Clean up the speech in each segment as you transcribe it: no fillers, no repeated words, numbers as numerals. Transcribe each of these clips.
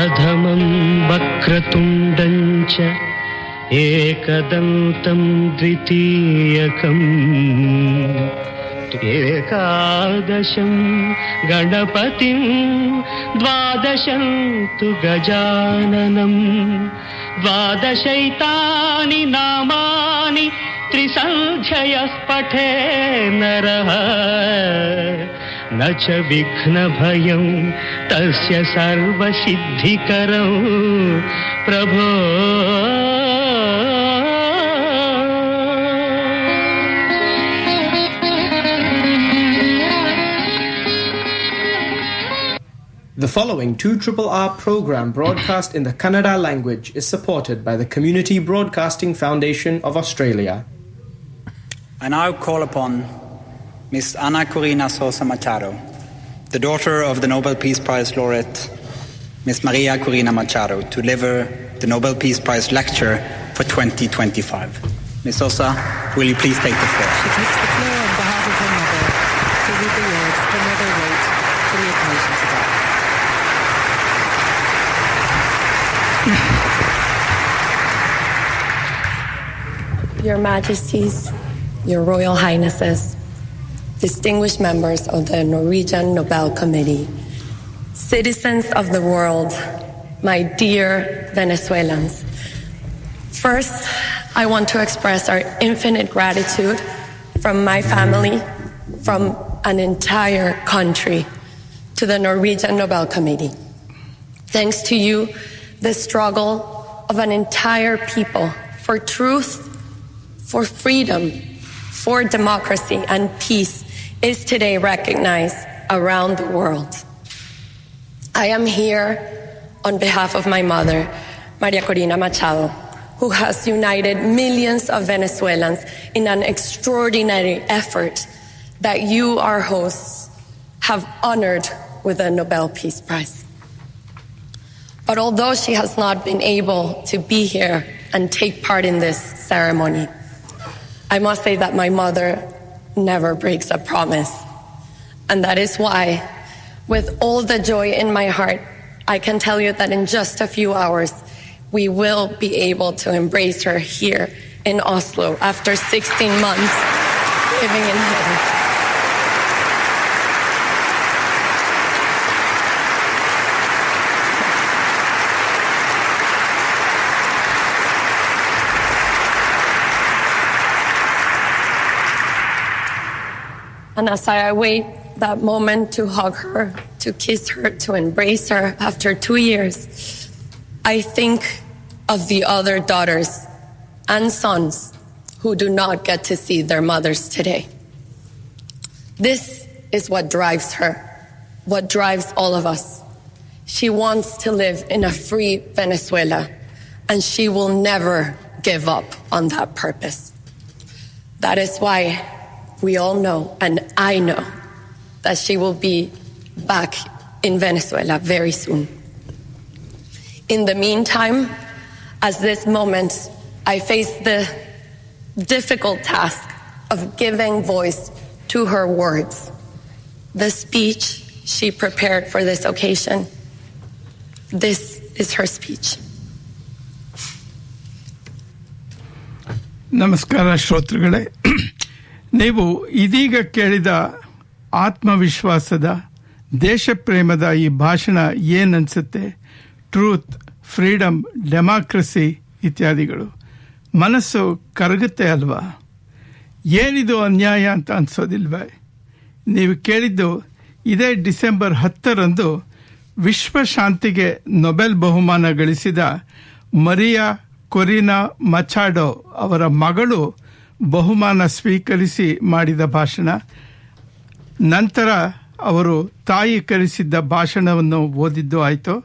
प्रथमं वक्रतुण्डं च एकदन्तं द्वितीयकम् एकादशं गणपतिं द्वादशं तु गजाननं द्वादशैतानि नामानि त्रिसन्ध्ययः पठे नरः न च विघ्नभयं तस्य सर्वसिद्धिकरं प्रभो. The following 2RRR program broadcast in the Kannada language is supported by the Community Broadcasting Foundation of Australia. I now call upon Ms. Anna Corina Sosa Machado, the daughter of the Nobel Peace Prize laureate Ms. Maria Corina Machado, to deliver the Nobel Peace Prize lecture for 2025. Ms. Sosa, will you please take the floor? She takes the floor on behalf of her mother to read the words her mother wrote for the occasion today. Your Majesties, Your Royal Highnesses, distinguished members of the Norwegian Nobel Committee, citizens of the world, my dear Venezuelans. First, I want to express our infinite gratitude from my family, from an entire country, to the Norwegian Nobel Committee. Thanks to you, the struggle of an entire people for truth, for freedom, for democracy and peace is today recognized around the world. I am here on behalf of my mother, Maria Corina Machado, who has united millions of Venezuelans in an extraordinary effort that you, our hosts, have honored with the Nobel Peace Prize. But although she has not been able to be here and take part in this ceremony, I must say that my mother never breaks a promise. And that is why, with all the joy in my heart, I can tell you that in just a few hours, we will be able to embrace her here in Oslo after 16 months living in heaven. And as I await that moment to hug her, to kiss her, to embrace her after 2 years, I think of the other daughters and sons who do not get to see their mothers today. This is what drives her, what drives all of us. She wants to live in a free Venezuela, and she will never give up on that purpose. That is why we all know, and I know, that she will be back in Venezuela very soon. In the meantime, at this moment, I face the difficult task of giving voice to her words. The speech she prepared for this occasion, this is her speech. ನಮಸ್ಕಾರ ಶ್ರೋತೃಗಳೇ, ನೀವು ಇದೀಗ ಕೇಳಿದ ಆತ್ಮವಿಶ್ವಾಸದ ದೇಶಪ್ರೇಮದ ಈ ಭಾಷಣ ಏನನ್ಸುತ್ತೆ? Truth, freedom, democracy ಇತ್ಯಾದಿಗಳು. ಮನಸ್ಸು ಕರಗುತ್ತೆ ಅಲ್ವಾ? ಏನಿದು ಅನ್ಯಾಯ ಅಂತ ಅನ್ಸೋದಿಲ್ವ? ನೀವು ಕೇಳಿದ್ದು ಇದೇ ಡಿಸೆಂಬರ್ 10ರಂದು ವಿಶ್ವಶಾಂತಿಗೆ ನೊಬೆಲ್ ಬಹುಮಾನ ಗಳಿಸಿದ ಮರಿಯಾ ಕೊರಿನಾ ಮಚಾಡೋ ಅವರ ಮಗಳು ಬಹುಮಾನ ಸ್ವೀಕರಿಸಿ ಮಾಡಿದ ಭಾಷಣ. ನಂತರ ಅವರು ತಾಯಿ ಕಲಿಸಿದ್ದ ಭಾಷಣವನ್ನು ಓದಿದ್ದು ಆಯಿತು.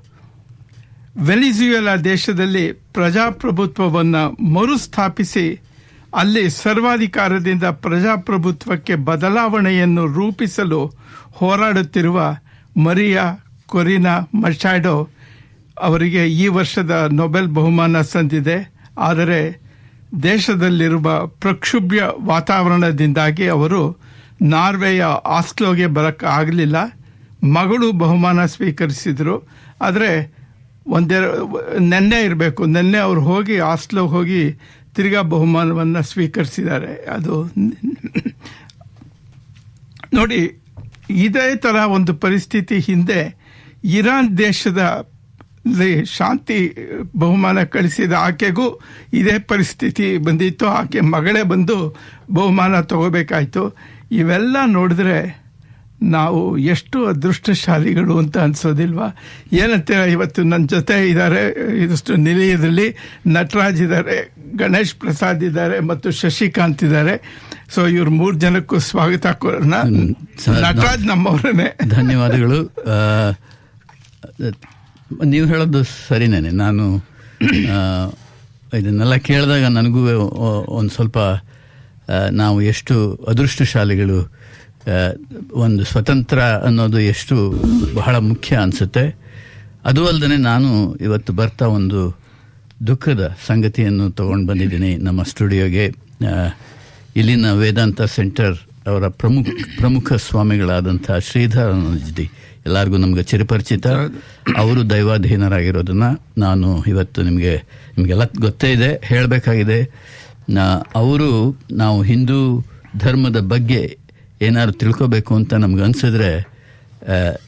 ವೆನಿಜುವೆಲಾ ದೇಶದಲ್ಲಿ ಪ್ರಜಾಪ್ರಭುತ್ವವನ್ನು ಮರುಸ್ಥಾಪಿಸಿ ಅಲ್ಲಿ ಸರ್ವಾಧಿಕಾರದಿಂದ ಪ್ರಜಾಪ್ರಭುತ್ವಕ್ಕೆ ಬದಲಾವಣೆಯನ್ನು ರೂಪಿಸಲು ಹೋರಾಡುತ್ತಿರುವ ಮರಿಯಾ ಕೊರಿನಾ ಮಚಾಡೋ ಅವರಿಗೆ ಈ ವರ್ಷದ ನೊಬೆಲ್ ಬಹುಮಾನ ಸಂದಿದೆ. ಆದರೆ ದೇಶದಲ್ಲಿರುವ ಪ್ರಕ್ಷುಬ್ಧ ವಾತಾವರಣದಿಂದಾಗಿ ಅವರು ನಾರ್ವೆಯ ಆಸ್ಲೋಗೆ ಬರಕ್ಕೆ ಆಗಲಿಲ್ಲ. ಮಗಳು ಬಹುಮಾನ ಸ್ವೀಕರಿಸಿದರು. ಆದರೆ ನೆನ್ನೆ ಇರಬೇಕು. ನೆನ್ನೆ ಅವ್ರು ಹೋಗಿ ಆಸ್ಲೋಗೆ ಹೋಗಿ ತಿರ್ಗಾ ಬಹುಮಾನವನ್ನು ಸ್ವೀಕರಿಸಿದ್ದಾರೆ. ಅದು ನೋಡಿ, ಇದೇ ಥರ ಒಂದು ಪರಿಸ್ಥಿತಿ ಹಿಂದೆ ಇರಾನ್ ದೇಶದ ಶಾಂತಿ ಬಹುಮಾನ ಕಳಿಸಿದ ಆಕೆಗೂ ಇದೇ ಪರಿಸ್ಥಿತಿ ಬಂದಿತ್ತು. ಆಕೆ ಮಗಳೇ ಬಂದು ಬಹುಮಾನ ತಗೋಬೇಕಾಯ್ತು. ಇವೆಲ್ಲ ನೋಡಿದ್ರೆ ನಾವು ಎಷ್ಟು ಅದೃಷ್ಟಶಾಲಿಗಳು ಅಂತ ಅನ್ಸೋದಿಲ್ವಾ? ಏನಂತ ಇವತ್ತು ನನ್ನ ಜೊತೆ ಇದ್ದಾರೆ ಇದಷ್ಟು ನಿಲಯದಲ್ಲಿ ನಟರಾಜ್ ಇದ್ದಾರೆ, ಗಣೇಶ್ ಪ್ರಸಾದ್ ಇದ್ದಾರೆ ಮತ್ತು ಶಶಿಕಾಂತ್ ಇದ್ದಾರೆ. ಸೊ ಇವ್ರು 3 ಜನಕ್ಕೂ ಸ್ವಾಗತ ಕೋರೋಣ. ನಟರಾಜ್ ನಮ್ಮವರೇ. ಧನ್ಯವಾದಗಳು. ನೀವು ಹೇಳೋದು ಸರಿನೇನೆ. ನಾನು ಇದನ್ನೆಲ್ಲ ಕೇಳಿದಾಗ ನನಗೂ ಒಂದು ಸ್ವಲ್ಪ ನಾವು ಎಷ್ಟು ಅದೃಷ್ಟಶಾಲಿಗಳು, ಒಂದು ಸ್ವತಂತ್ರ ಅನ್ನೋದು ಎಷ್ಟು ಬಹಳ ಮುಖ್ಯ ಅನಿಸುತ್ತೆ. ಅದು ಅಲ್ಲದೆ ನಾನು ಇವತ್ತು ಬರ್ತಾ ಒಂದು ದುಃಖದ ಸಂಗತಿಯನ್ನು ತಗೊಂಡು ಬಂದಿದ್ದೀನಿ ನಮ್ಮ ಸ್ಟುಡಿಯೋಗೆ. ಇಲ್ಲಿನ ವೇದಾಂತ ಸೆಂಟರ್ ಅವರ ಪ್ರಮುಖ ಸ್ವಾಮಿಗಳಾದಂಥ ಶ್ರೀಧರಾನಂದಜಿ, ಎಲ್ಲರಿಗೂ ನಮ್ಗೆ ಚಿರಪರಿಚಿತ. ಅವರು ದೈವಾಧೀನರಾಗಿರೋದನ್ನ ನಾನು ಇವತ್ತು ನಿಮಗೆಲ್ಲ ಗೊತ್ತೇ ಇದೆ, ಹೇಳಬೇಕಾಗಿದೆ. ಅವರು ನಾವು ಹಿಂದೂ ಧರ್ಮದ ಬಗ್ಗೆ ಏನಾದ್ರು ತಿಳ್ಕೋಬೇಕು ಅಂತ ನಮ್ಗೆ ಅನ್ಸಿದ್ರೆ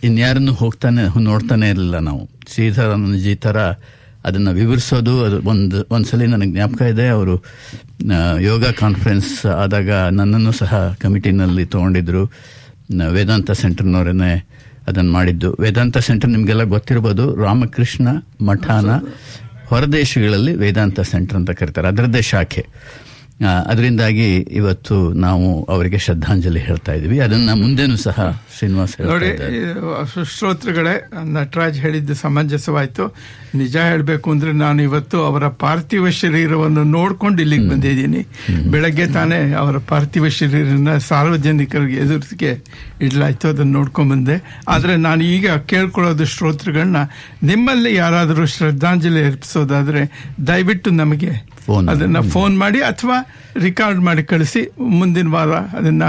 ಇನ್ಯಾರನ್ನು ನೋಡ್ತಾನೆ ಇರಲಿಲ್ಲ ನಾವು. ಶ್ರೀಧರಾನಂದಜಿ ಥರ ಅದನ್ನು ವಿವರಿಸೋದು. ಅದು ಒಂದ್ಸಲಿ ನನಗೆ ಜ್ಞಾಪಕ ಇದೆ, ಅವರು ಯೋಗ ಕಾನ್ಫರೆನ್ಸ್ ಆದಾಗ ನನ್ನನ್ನು ಸಹ ಕಮಿಟಿನಲ್ಲಿ ತೊಗೊಂಡಿದ್ರು. ವೇದಾಂತ ಸೆಂಟರ್ನವರನ್ನೇ ಅದನ್ನು ಮಾಡಿದ್ದು. ವೇದಾಂತ ಸೆಂಟರ್ ನಿಮಗೆಲ್ಲ ಗೊತ್ತಿರ್ಬೋದು, ರಾಮಕೃಷ್ಣ ಮಠಾನ ಹೊರದೇಶಗಳಲ್ಲಿ ವೇದಾಂತ ಸೆಂಟರ್ ಅಂತ ಕರೀತಾರೆ, ಅದರದ್ದೇ ಶಾಖೆ. ಅದರಿಂದಾಗಿ ಇವತ್ತು ನಾವು ಅವರಿಗೆ ಶ್ರದ್ಧಾಂಜಲಿ ಹೇಳ್ತಾ ಇದ್ದೀವಿ. ಅದನ್ನ ಮುಂದೆನೂ ಸಹ ಶ್ರೀನಿವಾಸ್ ನೋಡಿ. ಶ್ರೋತೃಗಳೇ, ನಟರಾಜ್ ಹೇಳಿದ್ದು ಸಮಂಜಸವಾಯಿತು. ನಿಜ ಹೇಳಬೇಕು ಅಂದ್ರೆ ನಾನು ಇವತ್ತು ಅವರ ಪಾರ್ಥಿವ ಶರೀರವನ್ನು ನೋಡ್ಕೊಂಡು ಇಲ್ಲಿಗೆ ಬಂದಿದ್ದೀನಿ. ಬೆಳಗ್ಗೆ ತಾನೇ ಅವರ ಪಾರ್ಥಿವ ಶರೀರನ ಸಾರ್ವಜನಿಕರಿಗೆ ಎದುರಿಗೆ ಇಡ್ಲಾಯ್ತು, ಅದನ್ನು ನೋಡ್ಕೊಂಡ್ ಬಂದೆ. ಆದ್ರೆ ನಾನು ಈಗ ಕೇಳ್ಕೊಳ್ಳೋದು ಶ್ರೋತೃಗಳನ್ನ, ನಿಮ್ಮಲ್ಲಿ ಯಾರಾದರೂ ಶ್ರದ್ಧಾಂಜಲಿ ಅರ್ಪಿಸೋದಾದ್ರೆ ದಯವಿಟ್ಟು ನಮಗೆ ಅದನ್ನ ಫೋನ್ ಮಾಡಿ ಅಥವಾ ರಿಕಾರ್ಡ್ ಮಾಡಿ ಕಳಿಸಿ. ಮುಂದಿನ ವಾರ ಅದನ್ನ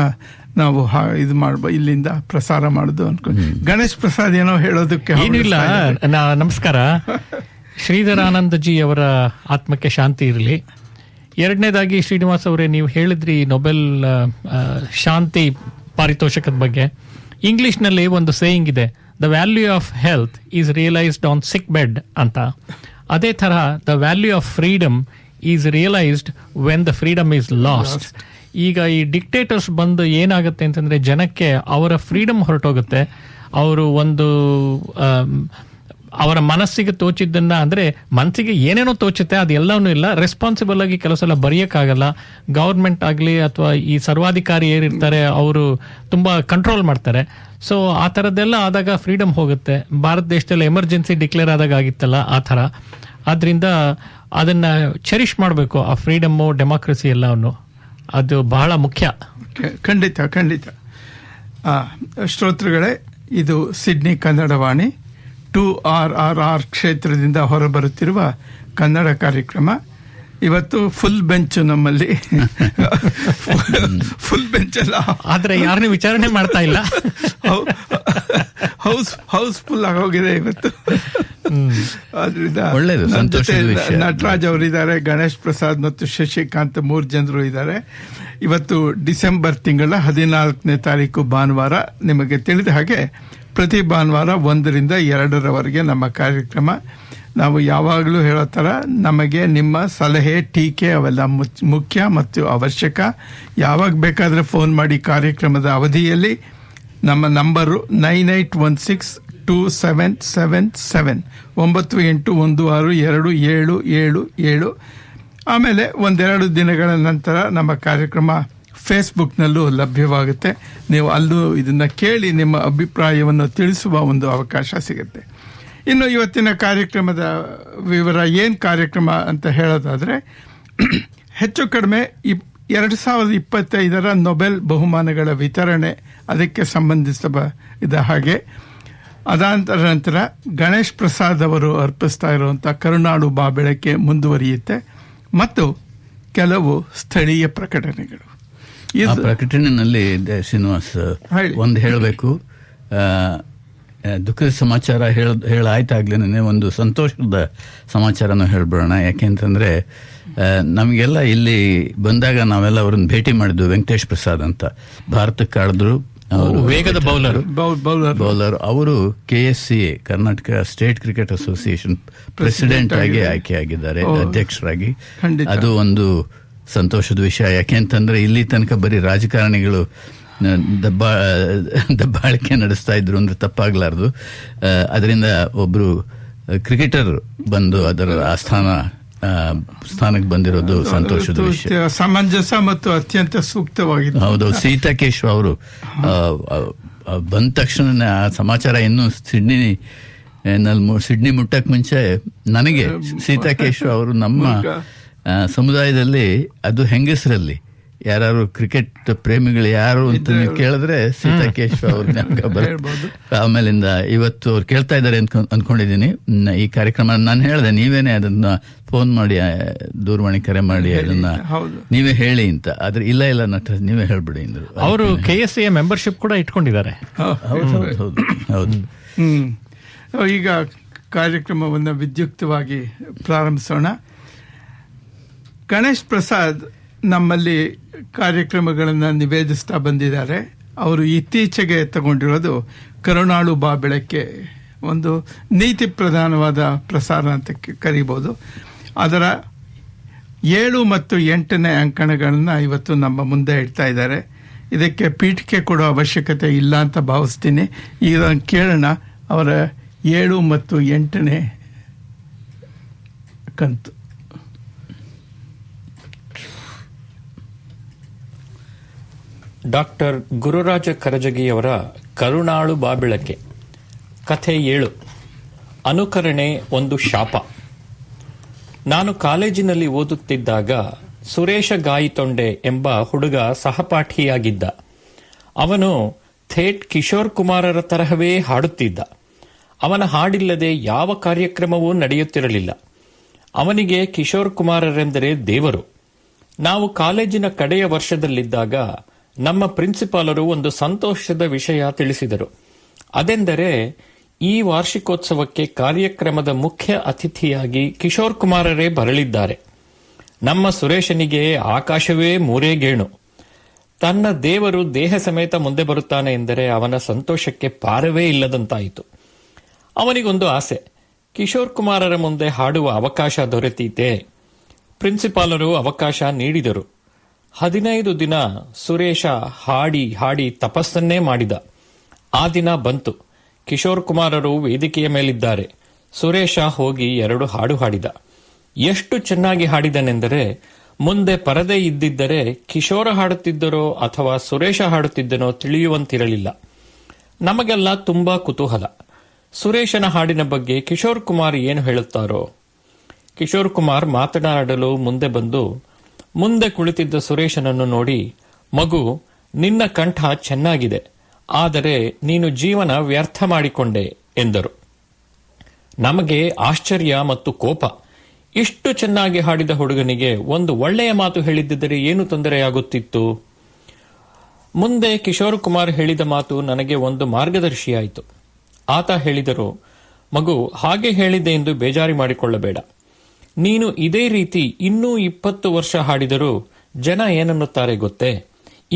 ನಾವು ಇದು ಇಲ್ಲಿಂದ ಪ್ರಸಾರ ಮಾಡುದು ಅನ್ಕೊಂಡು. ಗಣೇಶ್ ಪ್ರಸಾದ್ ಏನೋ ಹೇಳೋದಕ್ಕೆ ಏನಿಲ್ಲ. ನಮಸ್ಕಾರ. ಶ್ರೀಧರಾನಂದಜಿ ಅವರ ಆತ್ಮಕ್ಕೆ ಶಾಂತಿ ಇರಲಿ. ಎರಡನೇದಾಗಿ ಶ್ರೀನಿವಾಸ್ ಅವರೇ, ನೀವು ಹೇಳಿದ್ರಿ ನೊಬೆಲ್ ಶಾಂತಿ ಪಾರಿತೋಷಕದ ಬಗ್ಗೆ. ಇಂಗ್ಲಿಷ್ನಲ್ಲಿ ಒಂದು ಸೇಯಿಂಗ್ ಇದೆ, the value of health is realized on sick bed ಅಂತ. ಅದೇ ಥರ the value of freedom is realized when the freedom is lost. ಈಗ ಈ ಡಿಕ್ಟೇಟರ್ಸ್ ಬಂದು ಏನಾಗುತ್ತೆ ಅಂತಂದ್ರೆ, ಜನಕ್ಕೆ ಅವರ ಫ್ರೀಡಮ್ ಹೊರಟೋಗುತ್ತೆ. ಅವರು ಒಂದು ಅವರ ಮನಸ್ಸಿಗೆ ತೋಚಿದ್ದನ್ನ, ಅಂದ್ರೆ ಮನಸ್ಸಿಗೆ ಏನೇನೋ ತೋಚುತ್ತೆ ಅದೆಲ್ಲವೂ ಇಲ್ಲ, ರೆಸ್ಪಾನ್ಸಿಬಲ್ ಆಗಿ ಕೆಲವು ಸಲ ಬರೆಯೋಕ್ಕಾಗಲ್ಲ. ಗವರ್ಮೆಂಟ್ ಆಗಲಿ ಅಥವಾ ಈ ಸರ್ವಾಧಿಕಾರಿ ಏನಿರ್ತಾರೆ ಅವರು ತುಂಬಾ ಕಂಟ್ರೋಲ್ ಮಾಡ್ತಾರೆ. ಸೊ ಆ ಥರದ್ದೆಲ್ಲ ಆದಾಗ ಫ್ರೀಡಮ್ ಹೋಗುತ್ತೆ. ಭಾರತ ದೇಶದಲ್ಲಿ ಎಮರ್ಜೆನ್ಸಿ ಡಿಕ್ಲೇರ್ ಆದಾಗ ಆಗಿತ್ತಲ್ಲ ಆ ಥರ. ಆದ್ರಿಂದ ಅದನ್ನ ಚೆರಿಷ್ ಮಾಡಬೇಕು, ಆ ಫ್ರೀಡಮ್ಮು ಡೆಮಾಕ್ರಸಿ ಎಲ್ಲವನ್ನು. ಅದು ಬಹಳ ಮುಖ್ಯ. ಖಂಡಿತ ಖಂಡಿತ. ಶ್ರೋತೃಗಳೇ, ಇದು ಸಿಡ್ನಿ ಕನ್ನಡವಾಣಿ 2RRR ಕ್ಷೇತ್ರದಿಂದ ಹೊರಬರುತ್ತಿರುವ ಕನ್ನಡ ಕಾರ್ಯಕ್ರಮ. ಇವತ್ತು ಫುಲ್ ಬೆಂಚ್ ನಮ್ಮಲ್ಲಿ. ಫುಲ್ ಬೆಂಚ್ ಅಲ್ಲ, ಆದ್ರೆ ಯಾರನ್ನೂ ವಿಚಾರಣೆ ಮಾಡ್ತಾ ಇಲ್ಲ. ಹೌಸ್ ಫುಲ್ ಆಗೋಗಿದೆ ಇವತ್ತು. ಆದ್ರಿಂದ ನಟರಾಜ್ ಅವರಿದ್ದಾರೆ, ಗಣೇಶ್ ಪ್ರಸಾದ್ ಮತ್ತು ಶಶಿಕಾಂತ್ 3 ಜನರು ಇದ್ದಾರೆ. ಇವತ್ತು ಡಿಸೆಂಬರ್ ತಿಂಗಳ 14ನೇ ತಾರೀಕು ಭಾನುವಾರ. ನಿಮಗೆ ತಿಳಿದ ಹಾಗೆ ಪ್ರತಿ ಭಾನುವಾರ 1ರಿಂದ 2ರವರೆಗೆ ನಮ್ಮ ಕಾರ್ಯಕ್ರಮ. ನಾವು ಯಾವಾಗಲೂ ಹೇಳೋ ಥರ ನಮಗೆ ನಿಮ್ಮ ಸಲಹೆ, ಟೀಕೆ ಅವೆಲ್ಲ ಮುಖ್ಯ ಮತ್ತು ಅವಶ್ಯಕ. ಯಾವಾಗ ಬೇಕಾದರೆ ಫೋನ್ ಮಾಡಿ. ಕಾರ್ಯಕ್ರಮದ ಅವಧಿಯಲ್ಲಿ ನಮ್ಮ ನಂಬರು 98162777 98162777. ಆಮೇಲೆ 1-2 ದಿನಗಳ ನಂತರ ನಮ್ಮ ಕಾರ್ಯಕ್ರಮ ಫೇಸ್ಬುಕ್ನಲ್ಲೂ ಲಭ್ಯವಾಗುತ್ತೆ. ನೀವು ಅಲ್ಲೂ ಇದನ್ನು ಕೇಳಿ ನಿಮ್ಮ ಅಭಿಪ್ರಾಯವನ್ನು ತಿಳಿಸುವ ಒಂದು ಅವಕಾಶ ಸಿಗುತ್ತೆ. ಇನ್ನು ಇವತ್ತಿನ ಕಾರ್ಯಕ್ರಮದ ವಿವರ, ಏನು ಕಾರ್ಯಕ್ರಮ ಅಂತ ಹೇಳೋದಾದರೆ, ಹೆಚ್ಚು ಕಡಿಮೆ 2025 ನೊಬೆಲ್ ಬಹುಮಾನಗಳ ವಿತರಣೆ, ಅದಕ್ಕೆ ಸಂಬಂಧಿಸಿದ ಹಾಗೆ. ಅದಾದ ನಂತರ ಗಣೇಶ್ ಪ್ರಸಾದ್ ಅವರು ಅರ್ಪಿಸ್ತಾ ಇರುವಂಥ ಕರುನಾಡು ಬಾ ಬೆಳಕೆ ಮುಂದುವರಿಯುತ್ತೆ. ಮತ್ತು ಕೆಲವು ಸ್ಥಳೀಯ ಪ್ರಕಟಣೆಗಳು. ಆ ಪ್ರಕಟಣೆಯಲ್ಲಿ ಶ್ರೀನಿವಾಸ್ ಒಂದು ಹೇಳಬೇಕು. ದುಃಖದ ಸಮಾಚಾರ ಹೇಳಾಯ್ತಾಗ್ಲೇನೆ ಒಂದು ಸಂತೋಷದ ಸಮಾಚಾರನೂ ಹೇಳ್ಬಿಡೋಣ. ಯಾಕೆಂತಂದ್ರೆ ನಮಗೆಲ್ಲ ಇಲ್ಲಿ ಬಂದಾಗ ನಾವೆಲ್ಲ ಅವ್ರನ್ನ ಭೇಟಿ ಮಾಡಿದ್ವಿ. ವೆಂಕಟೇಶ್ ಪ್ರಸಾದ್ ಅಂತ ಭಾರತಕ್ಕೆ ಆಡಿದ್ರು, ವೇಗದ ಬೌಲರ್. ಅವರು KSCA Karnataka state cricket association president ಆಗಿ ಆಯ್ಕೆಯಾಗಿದ್ದಾರೆ, ಅಧ್ಯಕ್ಷರಾಗಿ. ಅದು ಒಂದು ಸಂತೋಷದ ವಿಷಯ. ಯಾಕೆಂತಂದ್ರೆ ಇಲ್ಲಿ ತನಕ ಬರೀ ರಾಜಕಾರಣಿಗಳು ದಬ್ಬಾಳಿಕೆ ನಡೆಸ್ತಾ ಇದ್ರು ಅಂದ್ರೆ ತಪ್ಪಾಗ್ಲಾರ್ದು. ಅದರಿಂದ ಒಬ್ರು ಕ್ರಿಕೆಟರ್ ಬಂದು ಅದರ ಸ್ಥಾನಕ್ಕೆ ಬಂದಿರೋದು ಸಂತೋಷದ ವಿಷಯ. ಸಮಂಜಸ ಮತ್ತು ಅತ್ಯಂತ ಸೂಕ್ತವಾಗಿದೆ. ಹೌದು. ಸೀತಾಕೇಶ್ವ ಅವರು ಬಂದ ತಕ್ಷಣ ಆ ಸಮಾಚಾರ ಇನ್ನು ಸಿಡ್ನಿ ಮುಟ್ಟಕ್ ಮುಂಚೆ ನನಗೆ ಸೀತಾಕೇಶ್ವ ಅವರು ನಮ್ಮ ಸಮುದಾಯದಲ್ಲಿ, ಅದು ಹೆಂಗಸರಲ್ಲಿ ಯಾರು ಕ್ರಿಕೆಟ್ ಪ್ರೇಮಿಗಳು ಯಾರು ಅಂತ ನೀವು ಕೇಳಿದ್ರೆ ಸೀತಾಕೇಶ್ವ ಅವ್ರ ಜ್ಞಾಪಕ ಬರುತ್ತೆ. ಆಮೇಲಿಂದ ಇವತ್ತು ಅವ್ರು ಕೇಳ್ತಾ ಇದ್ದಾರೆ ಅನ್ಕೊಂಡಿದ್ದೀನಿ. ಈ ಕಾರ್ಯಕ್ರಮ ನಾನು ಹೇಳಿದೆ, ನೀವೇನೆ ಅದನ್ನ ಫೋನ್ ಮಾಡಿ, ದೂರವಾಣಿ ಕರೆ ಮಾಡಿ ಅದನ್ನ ನೀವೇ ಹೇಳಿ ಅಂತ. ಆದ್ರೆ ಇಲ್ಲ ನಟ ನೀವೇ ಹೇಳ್ಬಿಡಿ ಅಂದ್ರು. ಅವರು KSCA ಮೆಂಬರ್ಶಿಪ್ ಕೂಡ ಇಟ್ಕೊಂಡಿದ್ದಾರೆ. ಹೌದು. ಈಗ ಕಾರ್ಯಕ್ರಮವನ್ನು ವಿದ್ಯುಕ್ತವಾಗಿ ಪ್ರಾರಂಭಿಸೋಣ. ಗಣೇಶ್ ಪ್ರಸಾದ್ ನಮ್ಮಲ್ಲಿ ಕಾರ್ಯಕ್ರಮಗಳನ್ನು ನಿವೇದಿಸ್ತಾ ಬಂದಿದ್ದಾರೆ. ಅವರು ಇತ್ತೀಚೆಗೆ ತಗೊಂಡಿರೋದು ಕರುಣಾಳು ಬಾ ಬೆಳಕ್ಕೆ, ಒಂದು ನೀತಿ ಪ್ರಧಾನವಾದ ಪ್ರಸಾರ ಅಂತ ಕರೀಬೋದು. ಅದರ 7 ಮತ್ತು 8ನೇ ಅಂಕಣಗಳನ್ನು ಇವತ್ತು ನಮ್ಮ ಮುಂದೆ ಇಡ್ತಾ ಇದ್ದಾರೆ. ಇದಕ್ಕೆ ಪೀಠಿಕೆ ಕೊಡೋ ಅವಶ್ಯಕತೆ ಇಲ್ಲ ಅಂತ ಭಾವಿಸ್ತೀನಿ. ಈಗ ಕೇಳೋಣ ಅವರ 7 ಮತ್ತು 8ನೇ ಕಂತು. ಡಾಕ್ಟರ್ ಗುರುರಾಜ ಕರಜಗಿಯವರ ಕರುಣಾಳು ಬಾಬೆಳಕೆ. ಕಥೆ 7. ಅನುಕರಣೆ ಒಂದು ಶಾಪ. ನಾನು ಕಾಲೇಜಿನಲ್ಲಿ ಓದುತ್ತಿದ್ದಾಗ ಸುರೇಶ ಗಾಯಿತೊಂಡೆ ಎಂಬ ಹುಡುಗ ಸಹಪಾಠಿಯಾಗಿದ್ದ. ಅವನು ಥೇಟ್ ಕಿಶೋರ್ ಕುಮಾರರ ತರಹವೇ ಹಾಡುತ್ತಿದ್ದ. ಅವನ ಹಾಡಿಲ್ಲದೆ ಯಾವ ಕಾರ್ಯಕ್ರಮವೂ ನಡೆಯುತ್ತಿರಲಿಲ್ಲ. ಅವನಿಗೆ ಕಿಶೋರ್ ಕುಮಾರರೆಂದರೆ ದೇವರು. ನಾವು ಕಾಲೇಜಿನ ಕಡೆಯ ವರ್ಷದಲ್ಲಿದ್ದಾಗ ನಮ್ಮ ಪ್ರಿನ್ಸಿಪಾಲರು ಒಂದು ಸಂತೋಷದ ವಿಷಯ ತಿಳಿಸಿದರು. ಅದೆಂದರೆ ಈ ವಾರ್ಷಿಕೋತ್ಸವಕ್ಕೆ ಕಾರ್ಯಕ್ರಮದ ಮುಖ್ಯ ಅತಿಥಿಯಾಗಿ ಕಿಶೋರ್ ಕುಮಾರರೇ ಬರಲಿದ್ದಾರೆ. ನಮ್ಮ ಸುರೇಶನಿಗೆ ಆಕಾಶವೇ ಮೂರೇಗೇಣು. ತನ್ನ ದೇವರು ದೇಹ ಸಮೇತ ಮುಂದೆ ಬರುತ್ತಾನೆ ಎಂದರೆ ಅವನ ಸಂತೋಷಕ್ಕೆ ಪಾರವೇ ಇಲ್ಲದಂತಾಯಿತು. ಅವನಿಗೊಂದು ಆಸೆ, ಕಿಶೋರ್ ಕುಮಾರರ ಮುಂದೆ ಹಾಡುವ ಅವಕಾಶ ದೊರೆತೀತೆ. ಪ್ರಿನ್ಸಿಪಾಲರು ಅವಕಾಶ ನೀಡಿದರು. 15 ದಿನ ಸುರೇಶ ಹಾಡಿ ಹಾಡಿ ತಪಸ್ಸನ್ನೇ ಮಾಡಿದ. ಆ ದಿನ ಬಂತು. ಕಿಶೋರ್ ಕುಮಾರರು ವೇದಿಕೆಯ ಮೇಲಿದ್ದಾರೆ. ಸುರೇಶ ಹೋಗಿ 2 ಹಾಡು ಹಾಡಿದ. ಎಷ್ಟು ಚೆನ್ನಾಗಿ ಹಾಡಿದನೆಂದರೆ ಮುಂದೆ ಪರದೆ ಇದ್ದಿದ್ದರೆ ಕಿಶೋರ ಹಾಡುತ್ತಿದ್ದರೋ ಅಥವಾ ಸುರೇಶ ಹಾಡುತ್ತಿದ್ದನೋ ತಿಳಿಯುವಂತಿರಲಿಲ್ಲ. ನಮಗೆಲ್ಲ ತುಂಬಾ ಕುತೂಹಲ. ಸುರೇಶನ ಹಾಡಿನ ಬಗ್ಗೆ ಕಿಶೋರ್ ಕುಮಾರ್ ಏನು ಹೇಳುತ್ತಾರೋ. ಕಿಶೋರ್ ಕುಮಾರ್ ಮಾತನಾಡಲು ಮುಂದೆ ಬಂದು ಮುಂದೆ ಕುಳಿತಿದ್ದ ಸುರೇಶನನ್ನು ನೋಡಿ, ಮಗು, ನಿನ್ನ ಕಂಠ ಚೆನ್ನಾಗಿದೆ, ಆದರೆ ನೀನು ಜೀವನ ವ್ಯರ್ಥ ಮಾಡಿಕೊಂಡೆ ಎಂದರು. ನಮಗೆ ಆಶ್ಚರ್ಯ ಮತ್ತು ಕೋಪ. ಇಷ್ಟು ಚೆನ್ನಾಗಿ ಹಾಡಿದ ಹುಡುಗನಿಗೆ ಒಂದು ಒಳ್ಳೆಯ ಮಾತು ಹೇಳಿದ್ದರೆ ಏನು ತೊಂದರೆಯಾಗುತ್ತಿತ್ತು? ಮುಂದೆ ಕಿಶೋರ್ ಕುಮಾರ್ ಹೇಳಿದ ಮಾತು ನನಗೆ ಒಂದು ಮಾರ್ಗದರ್ಶಿಯಾಯಿತು. ಆತ ಹೇಳಿದರು, ಮಗು, ಹಾಗೆ ಹೇಳಿದೆ ಎಂದು ಬೇಜಾರಿ ಮಾಡಿಕೊಳ್ಳಬೇಡ. ನೀನು ಇದೇ ರೀತಿ ಇನ್ನೂ 20 ವರ್ಷ ಹಾಡಿದರೂ ಜನ ಏನನ್ನುತ್ತಾರೆ ಗೊತ್ತೇ?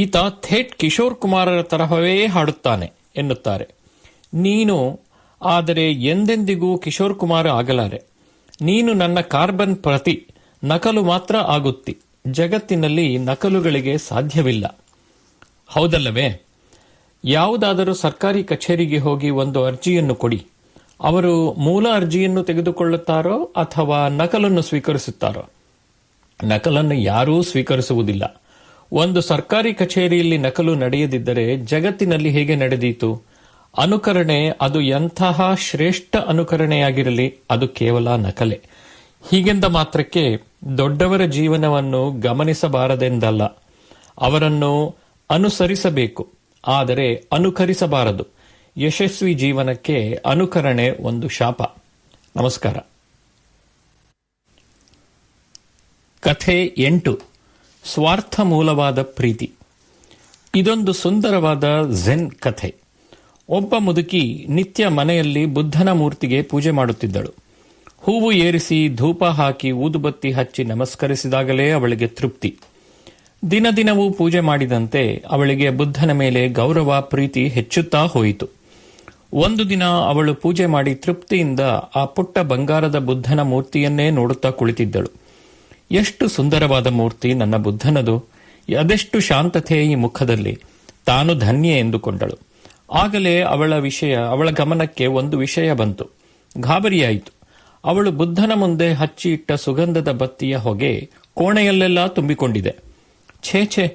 ಈತ ಥೇಟ್ ಕಿಶೋರ್ ಕುಮಾರರ ತರಹವೇ ಹಾಡುತ್ತಾನೆ ಎನ್ನುತ್ತಾರೆ. ನೀನು ಆದರೆ ಎಂದೆಂದಿಗೂ ಕಿಶೋರ್ ಕುಮಾರ ಆಗಲಾರೆ. ನೀನು ನನ್ನ ಕಾರ್ಬನ್ ಪ್ರತಿ, ನಕಲು ಮಾತ್ರ ಆಗುತ್ತಿ. ಜಗತ್ತಿನಲ್ಲಿ ನಕಲುಗಳಿಗೆ ಸಾಧ್ಯವಿಲ್ಲ. ಹೌದಲ್ಲವೇ? ಯಾವುದಾದರೂ ಸರ್ಕಾರಿ ಕಚೇರಿಗೆ ಹೋಗಿ ಒಂದು ಅರ್ಜಿಯನ್ನು ಕೊಡಿ. ಅವರು ಮೂಲ ಅರ್ಜಿಯನ್ನು ತೆಗೆದುಕೊಳ್ಳುತ್ತಾರೋ ಅಥವಾ ನಕಲನ್ನು ಸ್ವೀಕರಿಸುತ್ತಾರೋ? ನಕಲನ್ನು ಯಾರೂ ಸ್ವೀಕರಿಸುವುದಿಲ್ಲ. ಒಂದು ಸರ್ಕಾರಿ ಕಚೇರಿಯಲ್ಲಿ ನಕಲು ನಡೆಯದಿದ್ದರೆ ಜಗತ್ತಿನಲ್ಲಿ ಹೇಗೆ ನಡೆದೀತು? ಅನುಕರಣೆ, ಅದು ಎಂತಹ ಶ್ರೇಷ್ಠ ಅನುಕರಣೆಯಾಗಿರಲಿ, ಅದು ಕೇವಲ ನಕಲೆ. ಹೀಗೆಂದ ಮಾತ್ರಕ್ಕೆ ದೊಡ್ಡವರ ಜೀವನವನ್ನು ಗಮನಿಸಬಾರದೆಂದಲ್ಲ. ಅವರನ್ನು ಅನುಸರಿಸಬೇಕು, ಆದರೆ ಅನುಕರಿಸಬಾರದು. ಯಶಸ್ವಿ ಜೀವನಕ್ಕೆ ಅನುಕರಣೆ ಒಂದು ಶಾಪ. ನಮಸ್ಕಾರ. ಕಥೆ 8. ಸ್ವಾರ್ಥ ಮೂಲವಾದ ಪ್ರೀತಿ. ಇದೊಂದು ಸುಂದರವಾದ ಝೆನ್ ಕಥೆ. ಒಬ್ಬ ಮುದುಕಿ ನಿತ್ಯ ಮನೆಯಲ್ಲಿ ಬುದ್ಧನ ಮೂರ್ತಿಗೆ ಪೂಜೆ ಮಾಡುತ್ತಿದ್ದಳು. ಹೂವು ಏರಿಸಿ ಧೂಪ ಹಾಕಿ ಊದುಬತ್ತಿ ಹಚ್ಚಿ ನಮಸ್ಕರಿಸಿದಾಗಲೇ ಅವಳಿಗೆ ತೃಪ್ತಿ. ದಿನದಿನವೂ ಪೂಜೆ ಮಾಡಿದಂತೆ ಅವಳಿಗೆ ಬುದ್ಧನ ಮೇಲೆ ಗೌರವ ಪ್ರೀತಿ ಹೆಚ್ಚುತ್ತಾ ಹೋಯಿತು. ಒಂದು ದಿನ ಅವಳು ಪೂಜೆ ಮಾಡಿ ತೃಪ್ತಿಯಿಂದ ಆ ಪುಟ್ಟ ಬಂಗಾರದ ಬುದ್ಧನ ಮೂರ್ತಿಯನ್ನೇ ನೋಡುತ್ತಾ ಕುಳಿತಿದ್ದಳು. ಎಷ್ಟು ಸುಂದರವಾದ ಮೂರ್ತಿ ನನ್ನ ಬುದ್ಧನದು, ಅದೆಷ್ಟು ಶಾಂತತೆ ಈ ಮುಖದಲ್ಲಿ, ತಾನು ಧನ್ಯೆ ಎಂದುಕೊಂಡಳು. ಆಗಲೇ ಅವಳ ಗಮನಕ್ಕೆ ಒಂದು ವಿಷಯ ಬಂತು. ಗಾಬರಿಯಾಯಿತು. ಅವಳು ಬುದ್ಧನ ಮುಂದೆ ಹಚ್ಚಿ ಇಟ್ಟ ಸುಗಂಧದ ಬತ್ತಿಯ ಹೊಗೆ ಕೋಣೆಯಲ್ಲೆಲ್ಲ ತುಂಬಿಕೊಂಡಿದೆ. ಛೇ,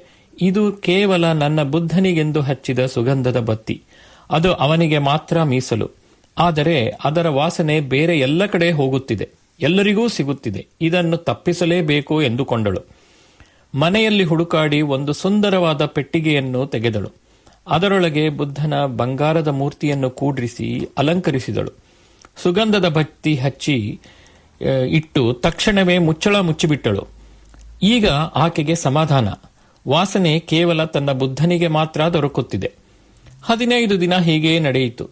ಇದು ಕೇವಲ ನನ್ನ ಬುದ್ಧನಿಗೆಂದು ಹಚ್ಚಿದ ಸುಗಂಧದ ಬತ್ತಿ. ಅದು ಅವನಿಗೆ ಮಾತ್ರ ಮೀಸಲು. ಆದರೆ ಅದರ ವಾಸನೆ ಬೇರೆ ಎಲ್ಲ ಕಡೆ ಹೋಗುತ್ತಿದೆ, ಎಲ್ಲರಿಗೂ ಸಿಗುತ್ತಿದೆ. ಇದನ್ನು ತಪ್ಪಿಸಲೇಬೇಕು ಎಂದುಕೊಂಡಳು. ಮನೆಯಲ್ಲಿ ಹುಡುಕಾಡಿ ಒಂದು ಸುಂದರವಾದ ಪೆಟ್ಟಿಗೆಯನ್ನು ತೆಗೆದಳು. ಅದರೊಳಗೆ ಬುದ್ಧನ ಬಂಗಾರದ ಮೂರ್ತಿಯನ್ನು ಕೂಡ್ರಿಸಿ ಅಲಂಕರಿಸಿದಳು. ಸುಗಂಧದ ಬತ್ತಿ ಹಚ್ಚಿ ಇಟ್ಟು ತಕ್ಷಣವೇ ಮುಚ್ಚಳ ಮುಚ್ಚಿಬಿಟ್ಟಳು. ಈಗ ಆಕೆಗೆ ಸಮಾಧಾನ. ವಾಸನೆ ಕೇವಲ ತನ್ನ ಬುದ್ಧನಿಗೆ ಮಾತ್ರ ದೊರಕುತ್ತಿದೆ. 15 ದಿನ ಹೀಗೆ ನಡೆಯಿತು.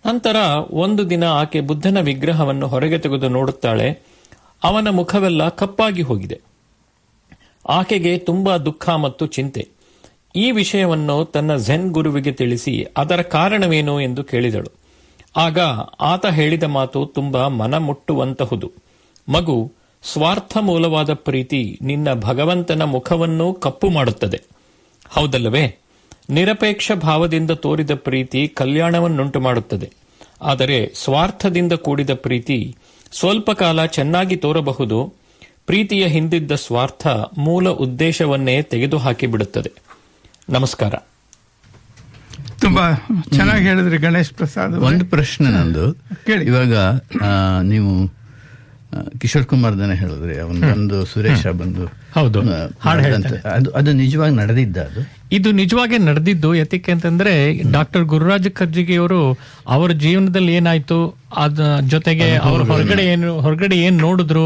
ನಂತರ ಒಂದು ದಿನ ಆಕೆ ಬುದ್ಧನ ವಿಗ್ರಹವನ್ನು ಹೊರಗೆ ತೆಗೆದು ನೋಡುತ್ತಾಳೆ. ಅವನ ಮುಖವೆಲ್ಲ ಕಪ್ಪಾಗಿ ಹೋಗಿದೆ. ಆಕೆಗೆ ತುಂಬಾ ದುಃಖ ಮತ್ತು ಚಿಂತೆ. ಈ ವಿಷಯವನ್ನು ತನ್ನ ಝೆನ್ ಗುರುವಿಗೆ ತಿಳಿಸಿ ಅದರ ಕಾರಣವೇನು ಎಂದು ಕೇಳಿದಳು. ಆಗ ಆತ ಹೇಳಿದ ಮಾತು ತುಂಬಾ ಮನಮುಟ್ಟುವಂತಹುದು. ಮಗು, ಸ್ವಾರ್ಥ ಮೂಲವಾದ ಪ್ರೀತಿ ನಿನ್ನ ಭಗವಂತನ ಮುಖವನ್ನು ಕಪ್ಪು ಮಾಡುತ್ತದೆ, ಹೌದಲ್ಲವೇ? ನಿರಪೇಕ್ಷ ಭಾವದಿಂದ ತೋರಿದ ಪ್ರೀತಿ ಕಲ್ಯಾಣವನ್ನುಂಟು ಮಾಡುತ್ತದೆ. ಆದರೆ ಸ್ವಾರ್ಥದಿಂದ ಕೂಡಿದ ಪ್ರೀತಿ ಸ್ವಲ್ಪ ಕಾಲ ಚೆನ್ನಾಗಿ ತೋರಬಹುದು. ಪ್ರೀತಿಯ ಹಿಂದಿದ್ದ ಸ್ವಾರ್ಥ ಮೂಲ ಉದ್ದೇಶವನ್ನೇ ತೆಗೆದುಹಾಕಿಬಿಡುತ್ತದೆ. ನಮಸ್ಕಾರ. ತುಂಬಾ ಚೆನ್ನಾಗಿ ಹೇಳಿದ್ರಿ ಗಣೇಶ್ ಪ್ರಸಾದ್. ಒಂದು ಪ್ರಶ್ನೆ ನಂದು. ಇವಾಗ ನೀವು ಕಿಶೋರ್ ಕುಮಾರ್ದನೆ ಹೇಳಿದ್ರಿ, ಅವನೊಂದು ಸುರೇಶ ಬಂದು ಹೌದು ಅದು ನಿಜವಾಗಿ ನಡೆದಿದ್ದ? ಇದು ನಿಜವಾಗಿ ನಡೆದಿದ್ದು. ಯಾಕೆ ಅಂತಂದ್ರೆ ಡಾಕ್ಟರ್ ಗುರುರಾಜ ಕರ್ಜಿಗಿಯವರು ಅವರ ಜೀವನದಲ್ಲಿ ಏನಾಯ್ತು, ಅದ ಜೊತೆಗೆ ಅವರು ಹೊರಗಡೆ ಏನ್ ನೋಡಿದ್ರು,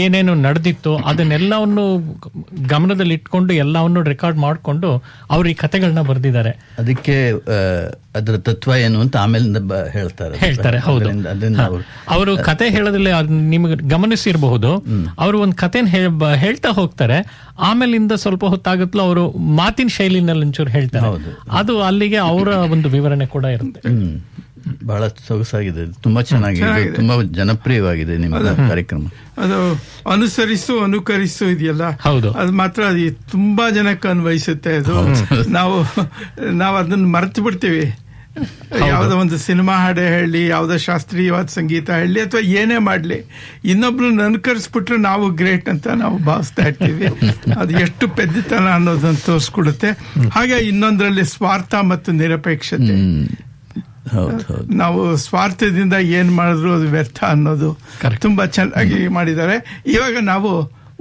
ಏನೇನು ನಡೆದಿತ್ತು, ಅದನ್ನೆಲ್ಲವನ್ನು ಗಮನದಲ್ಲಿ ಇಟ್ಕೊಂಡು ಎಲ್ಲವನ್ನು ರೆಕಾರ್ಡ್ ಮಾಡಿಕೊಂಡು ಅವ್ರು ಈ ಕಥೆಗಳನ್ನ ಬರೆದಿದ್ದಾರೆ. ಅದಕ್ಕೆ ಅದರ ತತ್ವ ಏನು ಅಂತ ಆಮೇಲೆ ಹೇಳ್ತಾರೆ. ಹೌದು, ಅವರು ಕತೆ ಹೇಳೋದ್ರಲ್ಲಿ ನಿಮ್ಗೆ ಗಮನಿಸಿರಬಹುದು. ಅವರು ಒಂದು ಕಥೆನ ಹೇಳ್ತಾ ಹೋಗ್ತಾರೆ. ಆಮೇಲಿಂದ ಸ್ವಲ್ಪ ಹೊತ್ತಾಗತ್ಲು ಅವರು ಮಾತಿನ ಶೈಲಿನಲ್ಲಿ ಒಂಚೂರು ಹೇಳ್ತಾರೆ. ಅದು ಅಲ್ಲಿಗೆ ಅವರ ಒಂದು ವಿವರಣೆ ಕೂಡ ಇರುತ್ತೆ. ಬಹಳ ಸೊಗಸಾಗಿದೆ, ತುಂಬಾ ಚೆನ್ನಾಗಿದೆ, ತುಂಬಾ ಜನಪ್ರಿಯವಾಗಿದೆ ನಿಮ್ಮ ಕಾರ್ಯಕ್ರಮ. ಅದು ಅನುಕರಿಸು ಇದೆಯಲ್ಲ, ಹೌದು, ಅದು ಮಾತ್ರ ಅದು ತುಂಬಾ ಜನಕ್ಕೆ ಅನ್ವಯಿಸುತ್ತೆ. ಅದು ನಾವು ಅದನ್ನ ಮರೆತು ಬಿಡ್ತೀವಿ. ಯಾವುದೋ ಒಂದು ಸಿನಿಮಾ ಹಾಡೇ ಹೇಳಿ, ಯಾವುದೋ ಶಾಸ್ತ್ರೀಯವಾದ ಸಂಗೀತ ಹೇಳಿ, ಅಥವಾ ಏನೇ ಮಾಡ್ಲಿ, ಇನ್ನೊಬ್ರನ್ನ ಅನುಕರಿಸ್ಬಿಟ್ರೆ ನಾವು ಗ್ರೇಟ್ ಅಂತ ನಾವು ಭಾವಿಸ್ತಾ ಇರ್ತೀವಿ. ಅದು ಎಷ್ಟು ಪೆದ್ದತನ ಅನ್ನೋದನ್ನ ತೋರಿಸ್ಕೊಡುತ್ತೆ. ಹಾಗೆ ಇನ್ನೊಂದರಲ್ಲಿ ಸ್ವಾರ್ಥ ಮತ್ತು ನಿರಪೇಕ್ಷತೆ. ನಾವು ಸ್ವಾರ್ಥದಿಂದ ಏನ್ ಮಾಡಿದ್ರು ಅದು ವ್ಯರ್ಥ ಅನ್ನೋದು ತುಂಬಾ ಚೆನ್ನಾಗಿ ಮಾಡಿದ್ದಾರೆ. ಇವಾಗ ನಾವು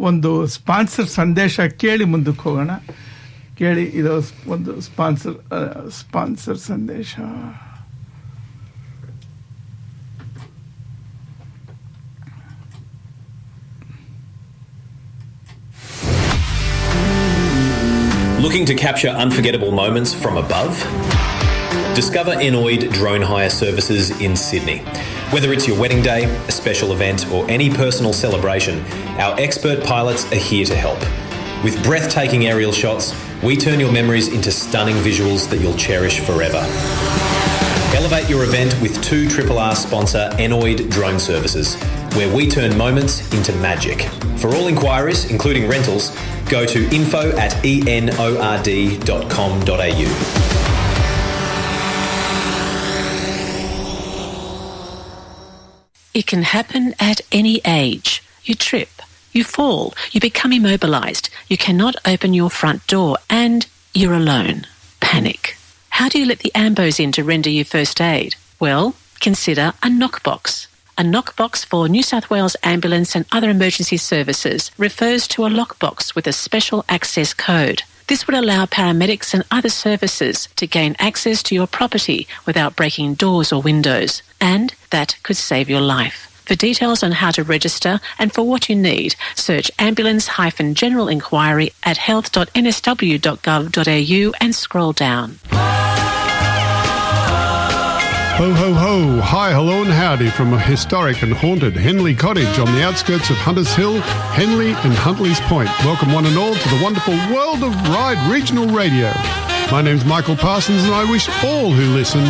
ಒಂದು ಸ್ಪಾನ್ಸರ್ ಸಂದೇಶ ಕೇಳಿ ಮುಂದಕ್ಕೆ ಹೋಗೋಣ. ಕೇಳಿ, ಇದು ಒಂದು ಸ್ಪಾನ್ಸರ್ ಸಂದೇಶ. Looking to capture unforgettable moments from above? Discover Enoid Drone Hire Services in Sydney. Whether it's your wedding day, a special event, or any personal celebration, our expert pilots are here to help. With breathtaking aerial shots, we turn your memories into stunning visuals that you'll cherish forever. Elevate your event with 2RRR sponsor Enoid Drone Services, where we turn moments into magic. For all inquiries, including rentals, go to info@enord.com.au. It can happen at any age. You trip, you fall, you become immobilized, you cannot open your front door, and you're alone. Panic. How do you let the AMBOs in to render you first aid? Well, consider a knockbox. A knockbox for New South Wales Ambulance and other emergency services refers to a lockbox with a special access code. This would allow paramedics and other services to gain access to your property without breaking doors or windows, and that could save your life. For details on how to register and for what you need, search ambulance-general inquiry at health.nsw.gov.au and scroll down. Ho, ho, ho. Hi, hello and howdy from a historic and haunted Henley Cottage on the outskirts of Hunters Hill, Henley and Huntleys Point. Welcome one and all to the wonderful world of Ride Regional Radio. My name's Michael Parsons and I wish all who listen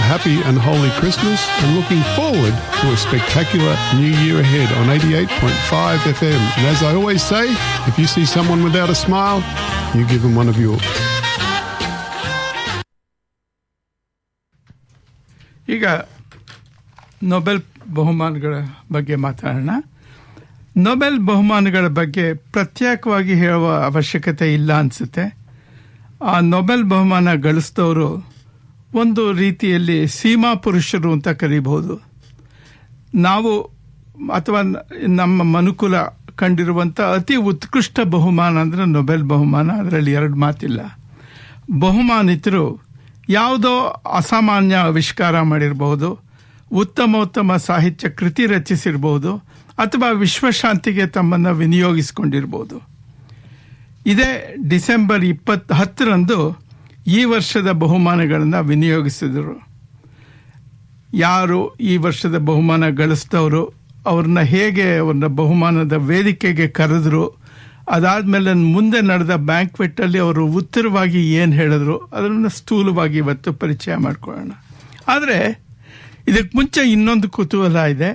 a happy and holy Christmas and looking forward to a spectacular new year ahead on 88.5 FM. And as I always say, if you see someone without a smile, you give them one of yours. ಈಗ Nobel ಬಹುಮಾನಗಳ ಬಗ್ಗೆ ಮಾತಾಡೋಣ. Nobel ಬಹುಮಾನಗಳ ಬಗ್ಗೆ ಪ್ರತ್ಯೇಕವಾಗಿ ಹೇಳುವ ಅವಶ್ಯಕತೆ ಇಲ್ಲ ಅನಿಸುತ್ತೆ. ಆ ನೊಬೆಲ್ ಬಹುಮಾನ ಗಳಿಸಿದವರು ಒಂದು ರೀತಿಯಲ್ಲಿ ಸೀಮಾ ಪುರುಷರು ಅಂತ ಕರೀಬಹುದು. ನಾವು ಅಥವಾ ನಮ್ಮ ಮನುಕುಲ ಕಂಡಿರುವಂಥ ಅತಿ ಉತ್ಕೃಷ್ಟ ಬಹುಮಾನ ಅಂದರೆ ನೊಬೆಲ್ ಬಹುಮಾನ. ಅದರಲ್ಲಿ ಎರಡು ಮಾತಿಲ್ಲ. ಬಹುಮಾನಿತರು ಯಾವುದೋ ಅಸಾಮಾನ್ಯ ಆವಿಷ್ಕಾರ ಮಾಡಿರಬಹುದು, ಉತ್ತಮ ಸಾಹಿತ್ಯ ಕೃತಿ ರಚಿಸಿರಬಹುದು, ಅಥವಾ ವಿಶ್ವಶಾಂತಿಗೆ ತಮ್ಮನ್ನು ವಿನಿಯೋಗಿಸಿಕೊಂಡಿರ್ಬೋದು. ಇದೇ ಡಿಸೆಂಬರ್ 10ರಂದು ಈ ವರ್ಷದ ಬಹುಮಾನಗಳನ್ನು ವಿನಿಯೋಗಿಸಿದರು. ಯಾರು ಈ ವರ್ಷದ ಬಹುಮಾನ ಗಳಿಸಿದವರು, ಅವ್ರನ್ನ ಹೇಗೆ ಅವ್ರನ್ನ ಬಹುಮಾನದ ವೇದಿಕೆಗೆ ಕರೆದ್ರು, ಅದಾದಮೇಲೆ ಮುಂದೆ ನಡೆದ ಬ್ಯಾಂಕ್ವೆಟ್ಟಲ್ಲಿ ಅವರು ಉತ್ತರವಾಗಿ ಏನು ಹೇಳಿದ್ರು, ಅದನ್ನು ಸ್ಥೂಲವಾಗಿ ಇವತ್ತು ಪರಿಚಯ ಮಾಡಿಕೊಳ್ಳೋಣ. ಆದರೆ ಇದಕ್ಕೆ ಮುಂಚೆ ಇನ್ನೊಂದು ಕುತೂಹಲ ಇದೆ.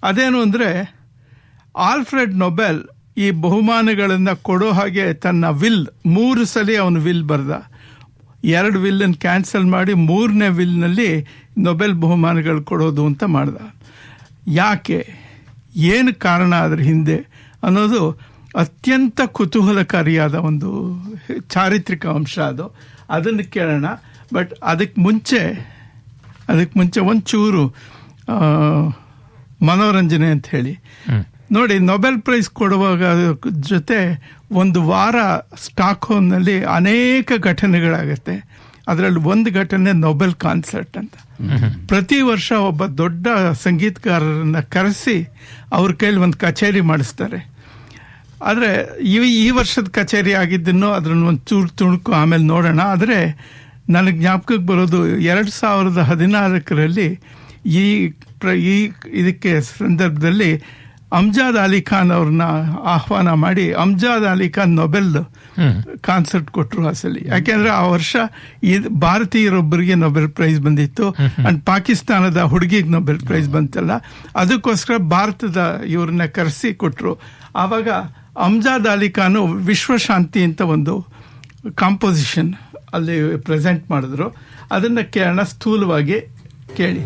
ಅದೇನು ಅಂದರೆ, ಆಲ್ಫ್ರೆಡ್ ನೊಬೆಲ್ ಈ ಬಹುಮಾನಗಳನ್ನು ಕೊಡೋ ಹಾಗೆ ತನ್ನ 3 ಸಲ ಅವನು ವಿಲ್ ಬರೆದ. 2 ವಿಲ್ಲನ್ನು ಕ್ಯಾನ್ಸಲ್ ಮಾಡಿ 3ನೇ ವಿಲ್ನಲ್ಲಿ ನೊಬೆಲ್ ಬಹುಮಾನಗಳು ಕೊಡೋದು ಅಂತ ಮಾಡ್ದ. ಯಾಕೆ, ಏನು ಕಾರಣ ಅದರ ಹಿಂದೆ ಅನ್ನೋದು ಅತ್ಯಂತ ಕುತೂಹಲಕಾರಿಯಾದ ಒಂದು ಚಾರಿತ್ರಿಕ ಅಂಶ. ಅದನ್ನು ಕೇಳೋಣ. ಬಟ್ ಅದಕ್ಕೆ ಮುಂಚೆ ಒಂಚೂರು ಮನೋರಂಜನೆ ಅಂತ ಹೇಳಿ ನೋಡಿ. ನೊಬೆಲ್ ಪ್ರೈಸ್ ಕೊಡುವಾಗ ಜೊತೆ ಒಂದು ವಾರ ಸ್ಟಾಕ್ಹೋಮ್ನಲ್ಲಿ ಅನೇಕ ಘಟನೆಗಳಾಗತ್ತೆ. ಅದರಲ್ಲಿ ಒಂದು ಘಟನೆ ನೊಬೆಲ್ ಕಾನ್ಸರ್ಟ್ ಅಂತ. ಪ್ರತಿ ವರ್ಷ ಒಬ್ಬ ದೊಡ್ಡ ಸಂಗೀತಗಾರರನ್ನ ಕರೆಸಿ ಅವ್ರ ಕೈಲಿ ಒಂದು ಕಚೇರಿ ಮಾಡಿಸ್ತಾರೆ. ಆದರೆ ಈ ವರ್ಷದ ಕಚೇರಿ ಆಗಿದ್ದನ್ನು ಅದನ್ನು ಒಂದು ಚೂರು ತುಣುಕು ಆಮೇಲೆ ನೋಡೋಣ. ಆದರೆ ನನಗೆ ಜ್ಞಾಪಕಕ್ಕೆ ಬರೋದು 2014ರಲ್ಲಿ ಇದಕ್ಕೆ ಸಂದರ್ಭದಲ್ಲಿ ಅಮ್ಜದ್ ಅಲಿ ಖಾನ್ ಅವ್ರನ್ನ ಆಹ್ವಾನ ಮಾಡಿ ಅಮ್ಜದ್ ಅಲಿ ಖಾನ್ ನೊಬೆಲ್ ಕಾನ್ಸರ್ಟ್ ಕೊಟ್ಟರು ಆ ಸಲ. ಯಾಕೆಂದ್ರೆ ಆ ವರ್ಷ ಭಾರತೀಯರೊಬ್ಬರಿಗೆ ನೊಬೆಲ್ ಪ್ರೈಸ್ ಬಂದಿತ್ತು, ಅಂಡ್ ಪಾಕಿಸ್ತಾನದ ಹುಡುಗಿಗೆ ನೊಬೆಲ್ ಪ್ರೈಸ್ ಬಂತಲ್ಲ, ಅದಕ್ಕೋಸ್ಕರ ಭಾರತದ ಇವ್ರನ್ನ ಕರೆಸಿ ಕೊಟ್ಟರು. ಆವಾಗ ಅಮ್ಜದ್ ಅಲಿ ಖಾನು ವಿಶ್ವಶಾಂತಿ ಅಂತ ಒಂದು ಕಾಂಪೋಸಿಷನ್ ಅಲ್ಲಿ ಪ್ರೆಸೆಂಟ್ ಮಾಡಿದ್ರು. ಅದನ್ನು ಕೇಳೋಣ, ಸ್ಥೂಲವಾಗಿ ಕೇಳಿ.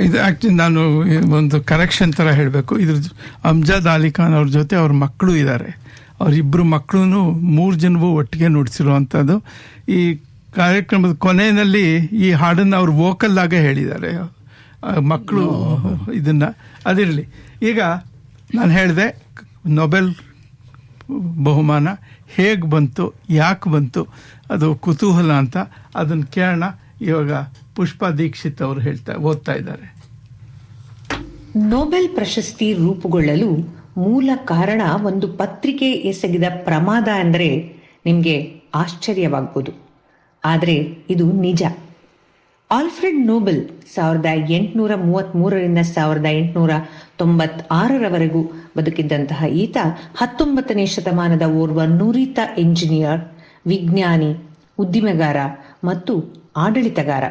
ಇದು ಆಕ್ಚುಲಿ ನಾನು ಒಂದು ಕರೆಕ್ಷನ್ ಥರ ಹೇಳಬೇಕು. ಇದ್ರ ಅಮ್ಜದ್ ಅಲಿ ಖಾನ್ ಅವ್ರ ಜೊತೆ ಅವ್ರ ಮಕ್ಕಳು ಇದ್ದಾರೆ. ಅವರಿಬ್ಬರು ಮಕ್ಕಳು 3 ಜನವೂ ಒಟ್ಟಿಗೆ ನುಡಿಸಿರುವಂಥದ್ದು. ಈ ಕಾರ್ಯಕ್ರಮದ ಕೊನೆಯಲ್ಲಿ ಈ ಹಾಡನ್ನು ಅವ್ರು ವೋಕಲ್ ಆಗ ಹೇಳಿದ್ದಾರೆ ಮಕ್ಕಳು. ಇದನ್ನು ಅದಿರಲಿ. ಈಗ ನಾನು ಹೇಳಿದೆ ನೊಬೆಲ್ ಬಹುಮಾನ ಹೇಗೆ ಬಂತು, ಯಾಕೆ ಬಂತು, ಅದು ಕುತೂಹಲ ಅಂತ. ಅದನ್ನು ಕೇಳೋಣ. ಇವಾಗ ಪುಷ್ಪಾ ದೀಕ್ಷಿತ್ ಅವರು ಓದ್ತಾ ಇದ್ದಾರೆ. ನೊಬೆಲ್ ಪ್ರಶಸ್ತಿ ರೂಪುಗೊಳ್ಳಲು ಮೂಲ ಕಾರಣ ಒಂದು ಪತ್ರಿಕೆ ಎಸಗಿದ ಪ್ರಮಾದ ಅಂದರೆ ನಿಮಗೆ ಆಶ್ಚರ್ಯವಾಗಬಹುದು. ಆದರೆ ಇದು ನಿಜ. ಆಲ್ಫ್ರೆಡ್ ನೊಬೆಲ್ 1833ರಿಂದ 1896ರವರೆಗೂ ಬದುಕಿದ್ದಂತಹ ಈತ 19ನೇ ಶತಮಾನದ ಓರ್ವ ನುರಿತ ಎಂಜಿನಿಯರ್, ವಿಜ್ಞಾನಿ, ಉದ್ದಿಮೆಗಾರ ಮತ್ತು ಆಡಳಿತಗಾರ.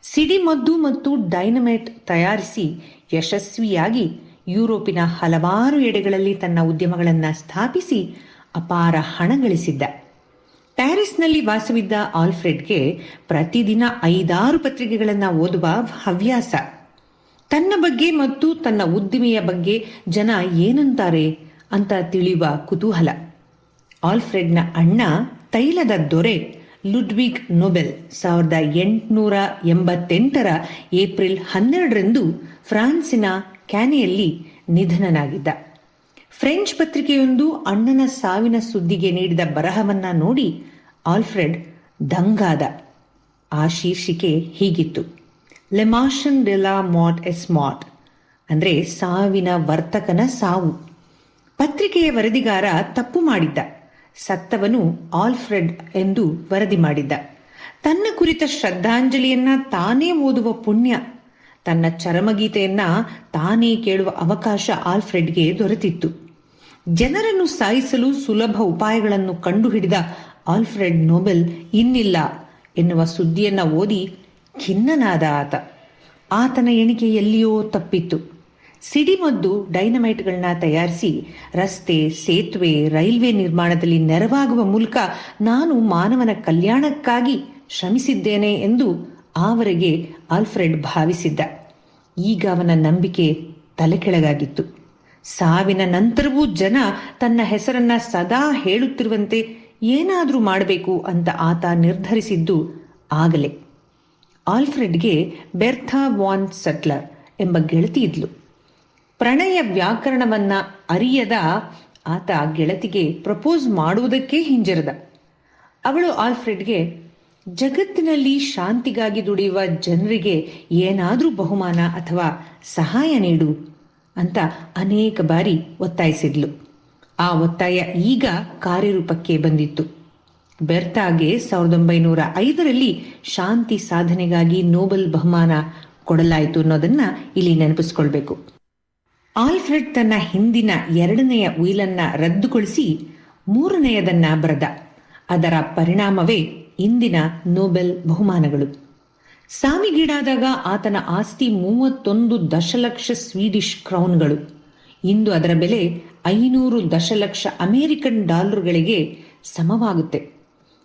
ಸಿಡಿಮದ್ದು ಮತ್ತು ಡೈನಮೈಟ್ ತಯಾರಿಸಿ ಯಶಸ್ವಿಯಾಗಿ ಯುರೋಪಿನ ಹಲವಾರು ಎಡೆಗಳಲ್ಲಿ ತನ್ನ ಉದ್ಯಮಗಳನ್ನು ಸ್ಥಾಪಿಸಿ ಅಪಾರ ಹಣ ಗಳಿಸಿದ್ದ. ಪ್ಯಾರಿಸ್ನಲ್ಲಿ ವಾಸವಿದ್ದ ಆಲ್ಫ್ರೆಡ್ಗೆ ಪ್ರತಿದಿನ 5-6 ಪತ್ರಿಕೆಗಳನ್ನು ಓದುವ ಹವ್ಯಾಸ. ತನ್ನ ಬಗ್ಗೆ ಮತ್ತು ತನ್ನ ಉದ್ದಿಮೆಯ ಬಗ್ಗೆ ಜನ ಏನಂತಾರೆ ಅಂತ ತಿಳಿಯುವ ಕುತೂಹಲ. ಆಲ್ಫ್ರೆಡ್ನ ಅಣ್ಣ ತೈಲದ ದೊರೆ ಲುಡ್ವಿಗ್ ನೊಬೆಲ್ 1888ರ ಏಪ್ರಿಲ್ 12ರಂದು ಫ್ರಾನ್ಸಿನ ಕ್ಯಾನೆಯಲ್ಲಿ ನಿಧನನಾಗಿದ್ದ. ಫ್ರೆಂಚ್ ಪತ್ರಿಕೆಯೊಂದು ಅಣ್ಣನ ಸಾವಿನ ಸುದ್ದಿಗೆ ನೀಡಿದ ಬರಹವನ್ನ ನೋಡಿ ಆಲ್ಫ್ರೆಡ್ ದಂಗಾದ. ಆ ಶೀರ್ಷಿಕೆ ಹೀಗಿತ್ತು: ಲೆ ಮಾರ್ಷನ್ ಡೆ ಲಾ ಮಾರ್ಟ್ ಎಸ್ ಮಾರ್ಟ್, ಅಂದರೆ ಸಾವಿನ ವರ್ತಕನ ಸಾವು. ಪತ್ರಿಕೆಯ ವರದಿಗಾರ ತಪ್ಪು ಮಾಡಿದ್ದ. ಸತ್ತವನು ಆಲ್ಫ್ರೆಡ್ ಎಂದು ವರದಿ ಮಾಡಿದ್ದ. ತನ್ನ ಕುರಿತ ಶ್ರದ್ಧಾಂಜಲಿಯನ್ನ ತಾನೇ ಓದುವ ಪುಣ್ಯ, ತನ್ನ ಚರಮಗೀತೆಯನ್ನ ತಾನೇ ಕೇಳುವ ಅವಕಾಶ ಆಲ್ಫ್ರೆಡ್ಗೆ ದೊರೆತಿತ್ತು. ಜನರನ್ನು ಸಾಯಿಸಲು ಸುಲಭ ಉಪಾಯಗಳನ್ನು ಕಂಡುಹಿಡಿದ ಆಲ್ಫ್ರೆಡ್ ನೊಬೆಲ್ ಇನ್ನಿಲ್ಲ ಎನ್ನುವ ಸುದ್ದಿಯನ್ನ ಓದಿ ಖಿನ್ನನಾದ ಆತನ ಎಣಿಕೆ ಎಲ್ಲಿಯೋ ತಪ್ಪಿತ್ತು. ಸಿಡಿಮದ್ದು ಡೈನಮೈಟ್ಗಳನ್ನ ತಯಾರಿಸಿ ರಸ್ತೆ, ಸೇತುವೆ, ರೈಲ್ವೆ ನಿರ್ಮಾಣದಲ್ಲಿ ನೆರವಾಗುವ ಮೂಲಕ ನಾನು ಮಾನವನ ಕಲ್ಯಾಣಕ್ಕಾಗಿ ಶ್ರಮಿಸಿದ್ದೇನೆ ಎಂದು ಆವರೆಗೆ ಆಲ್ಫ್ರೆಡ್ ಭಾವಿಸಿದ್ದ. ಈಗ ಅವನ ನಂಬಿಕೆ ತಲೆಕೆಳಗಾಗಿತ್ತು. ಸಾವಿನ ನಂತರವೂ ಜನ ತನ್ನ ಹೆಸರನ್ನ ಸದಾ ಹೇಳುತ್ತಿರುವಂತೆ ಏನಾದರೂ ಮಾಡಬೇಕು ಅಂತ ಆತ ನಿರ್ಧರಿಸಿದ್ದು ಆಗಲೇ. ಆಲ್ಫ್ರೆಡ್ಗೆ ಬೆರ್ಥಾ ವಾನ್ ಸಟ್ಲರ್ ಎಂಬ ಗೆಳತಿ ಇದ್ಲು. ಪ್ರಣಯ ವ್ಯಾಕರಣವನ್ನ ಅರಿಯದ ಆತ ಗೆಳತಿಗೆ ಪ್ರಪೋಸ್ ಮಾಡುವುದಕ್ಕೆ ಹಿಂಜರಿದ. ಅವಳು ಆಲ್ಫ್ರೆಡ್ಗೆ ಜಗತ್ತಿನಲ್ಲಿ ಶಾಂತಿಗಾಗಿ ದುಡಿಯುವ ಜನರಿಗೆ ಏನಾದರೂ ಬಹುಮಾನ ಅಥವಾ ಸಹಾಯ ನೀಡು ಅಂತ ಅನೇಕ ಬಾರಿ ಒತ್ತಾಯಿಸಿದ್ಲು. ಆ ಒತ್ತಾಯ ಈಗ ಕಾರ್ಯರೂಪಕ್ಕೆ ಬಂದಿತ್ತು. ಬೆರ್ತಾಗೆ 1905ರಲ್ಲಿ ಶಾಂತಿ ಸಾಧನೆಗಾಗಿ ನೊಬೆಲ್ ಬಹುಮಾನ ಕೊಡಲಾಯಿತು ಅನ್ನೋದನ್ನ ಇಲ್ಲಿ ನೆನಪಿಸ್ಕೊಳ್ಬೇಕು. ಆಲ್ಫ್ರೆಡ್ ತನ್ನ ಹಿಂದಿನ 2ನೆಯ ಉಯಿಲನ್ನ ರದ್ದುಗೊಳಿಸಿ 3ನೆಯದನ್ನ ಬರೆದ. ಅದರ ಪರಿಣಾಮವೇ ಇಂದಿನ ನೊಬೆಲ್ ಬಹುಮಾನಗಳು. ಸಾವಿಗೀಡಾದಾಗ ಆತನ ಆಸ್ತಿ 31 ದಶಲಕ್ಷ ಸ್ವೀಡಿಷ್ ಕ್ರೌನ್ಗಳು. ಇಂದು ಅದರ ಬೆಲೆ 500 ದಶಲಕ್ಷ ಅಮೆರಿಕನ್ ಡಾಲರ್ಗಳಿಗೆ ಸಮವಾಗುತ್ತೆ.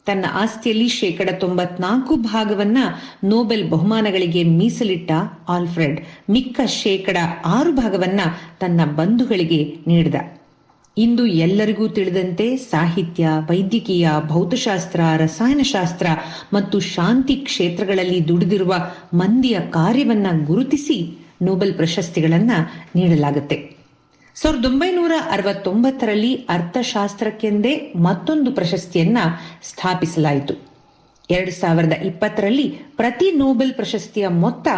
ತನ್ನ ಆಸ್ತಿಯಲ್ಲಿ 94% ನೊಬೆಲ್ ಬಹುಮಾನಗಳಿಗೆ ಮೀಸಲಿಟ್ಟ ಆಲ್ಫ್ರೆಡ್ ಮಿಕ್ಕ 6% ತನ್ನ ಬಂಧುಗಳಿಗೆ ನೀಡಿದ. ಇಂದು ಎಲ್ಲರಿಗೂ ತಿಳಿದಂತೆ ಸಾಹಿತ್ಯ, ವೈದ್ಯಕೀಯ, ಭೌತಶಾಸ್ತ್ರ, ರಸಾಯನಶಾಸ್ತ್ರ ಮತ್ತು ಶಾಂತಿ ಕ್ಷೇತ್ರಗಳಲ್ಲಿ ದುಡಿದಿರುವ ಮಂದಿಯ ಕಾರ್ಯವನ್ನ ಗುರುತಿಸಿ ನೊಬೆಲ್ ಪ್ರಶಸ್ತಿಗಳನ್ನ ನೀಡಲಾಗುತ್ತೆ. 1969ರಲ್ಲಿ ಅರ್ಥಶಾಸ್ತ್ರಕ್ಕೆಂದೇ ಮತ್ತೊಂದು ಪ್ರಶಸ್ತಿಯನ್ನ ಸ್ಥಾಪಿಸಲಾಯಿತು. 2020ರಲ್ಲಿ ಪ್ರತಿ ನೊಬೆಲ್ ಪ್ರಶಸ್ತಿಯ ಮೊತ್ತ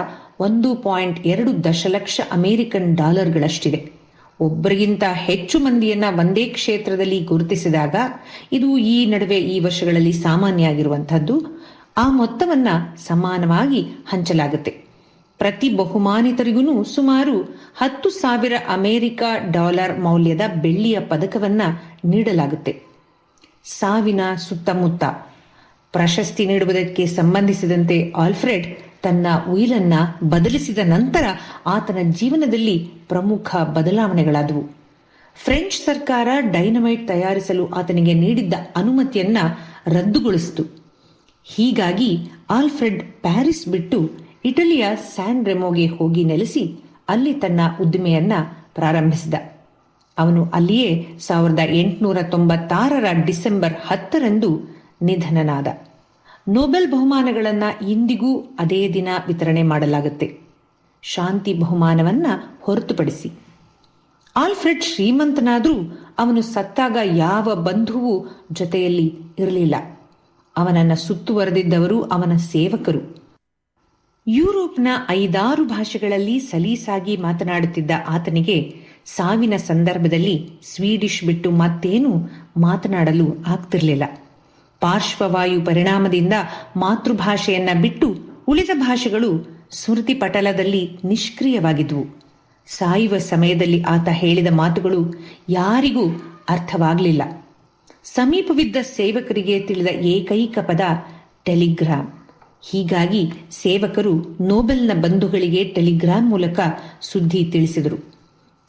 1.2 ದಶಲಕ್ಷ ಅಮೆರಿಕನ್ ಡಾಲರ್ಗಳಷ್ಟಿದೆ. ಒಬ್ಬರಿಗಿಂತ ಹೆಚ್ಚು ಮಂದಿಯನ್ನ ಒಂದೇ ಕ್ಷೇತ್ರದಲ್ಲಿ ಗುರುತಿಸಿದಾಗ, ಇದು ಈ ನಡುವೆ ಈ ವರ್ಷಗಳಲ್ಲಿ ಸಾಮಾನ್ಯ ಆಗಿರುವಂತಹದ್ದು, ಆ ಮೊತ್ತವನ್ನ ಸಮಾನವಾಗಿ ಹಂಚಲಾಗುತ್ತೆ. ಪ್ರತಿ ಬಹುಮಾನಿತರಿಗೂ ಸುಮಾರು 10,000 ಅಮೆರಿಕ ಡಾಲರ್ ಮೌಲ್ಯದ ಬೆಳ್ಳಿಯ ಪದಕವನ್ನ ನೀಡಲಾಗುತ್ತೆ. ಸಾವಿನ ಸುತ್ತಮುತ್ತ ಪ್ರಶಸ್ತಿ ನೀಡುವುದಕ್ಕೆ ಸಂಬಂಧಿಸಿದಂತೆ ಆಲ್ಫ್ರೆಡ್ ತನ್ನ ಉಯಿಲನ್ನ ಬದಲಿಸಿದ ನಂತರ ಆತನ ಜೀವನದಲ್ಲಿ ಪ್ರಮುಖ ಬದಲಾವಣೆಗಳಾದವು. ಫ್ರೆಂಚ್ ಸರ್ಕಾರ ಡೈನಮೈಟ್ ತಯಾರಿಸಲು ಆತನಿಗೆ ನೀಡಿದ್ದ ಅನುಮತಿಯನ್ನ ರದ್ದುಗೊಳಿಸಿತು. ಹೀಗಾಗಿ ಆಲ್ಫ್ರೆಡ್ ಪ್ಯಾರಿಸ್ ಬಿಟ್ಟು ಇಟಲಿಯ ಸ್ಯಾನ್ ರೆಮೋಗೆ ಹೋಗಿ ನೆಲೆಸಿ ಅಲ್ಲಿ ತನ್ನ ಉದ್ದಿಮೆಯನ್ನ ಪ್ರಾರಂಭಿಸಿದ. ಅವನು ಅಲ್ಲಿಯೇ 1896 ಡಿಸೆಂಬರ್ 10 ನಿಧನನಾದ. ನೊಬೆಲ್ ಬಹುಮಾನಗಳನ್ನು ಇಂದಿಗೂ ಅದೇ ದಿನ ವಿತರಣೆ ಮಾಡಲಾಗುತ್ತೆ, ಶಾಂತಿ ಬಹುಮಾನವನ್ನ ಹೊರತುಪಡಿಸಿ. ಆಲ್ಫ್ರೆಡ್ ಶ್ರೀಮಂತನಾದರೂ ಅವನು ಸತ್ತಾಗ ಯಾವ ಬಂಧುವೂ ಜೊತೆಯಲ್ಲಿ ಇರಲಿಲ್ಲ. ಅವನನ್ನು ಸುತ್ತುವರೆದಿದ್ದವರು ಅವನ ಸೇವಕರು. ಯುರೋಪ್ನ 5-6 ಭಾಷೆಗಳಲ್ಲಿ ಸಲೀಸಾಗಿ ಮಾತನಾಡುತ್ತಿದ್ದ ಆತನಿಗೆ ಸಾವಿನ ಸಂದರ್ಭದಲ್ಲಿ ಸ್ವೀಡಿಷ್ ಬಿಟ್ಟು ಮತ್ತೇನೂ ಮಾತನಾಡಲು ಆಗ್ತಿರಲಿಲ್ಲ. ಪಾರ್ಶ್ವವಾಯು ಪರಿಣಾಮದಿಂದ ಮಾತೃಭಾಷೆಯನ್ನ ಬಿಟ್ಟು ಉಳಿದ ಭಾಷೆಗಳು ಸ್ಮೃತಿ ಪಟಲದಲ್ಲಿ ನಿಷ್ಕ್ರಿಯವಾಗಿದ್ವು. ಸಾಯುವ ಸಮಯದಲ್ಲಿ ಆತ ಹೇಳಿದ ಮಾತುಗಳು ಯಾರಿಗೂ ಅರ್ಥವಾಗಲಿಲ್ಲ. ಸಮೀಪವಿದ್ದ ಸೇವಕರಿಗೆ ತಿಳಿದ ಏಕೈಕ ಪದ ಟೆಲಿಗ್ರಾಮ್. ಹೀಗಾಗಿ ಸೇವಕರು ನೊಬೆಲ್ನ ಬಂಧುಗಳಿಗೆ ಟೆಲಿಗ್ರಾಮ್ ಮೂಲಕ ಸುದ್ದಿ ತಿಳಿಸಿದರು.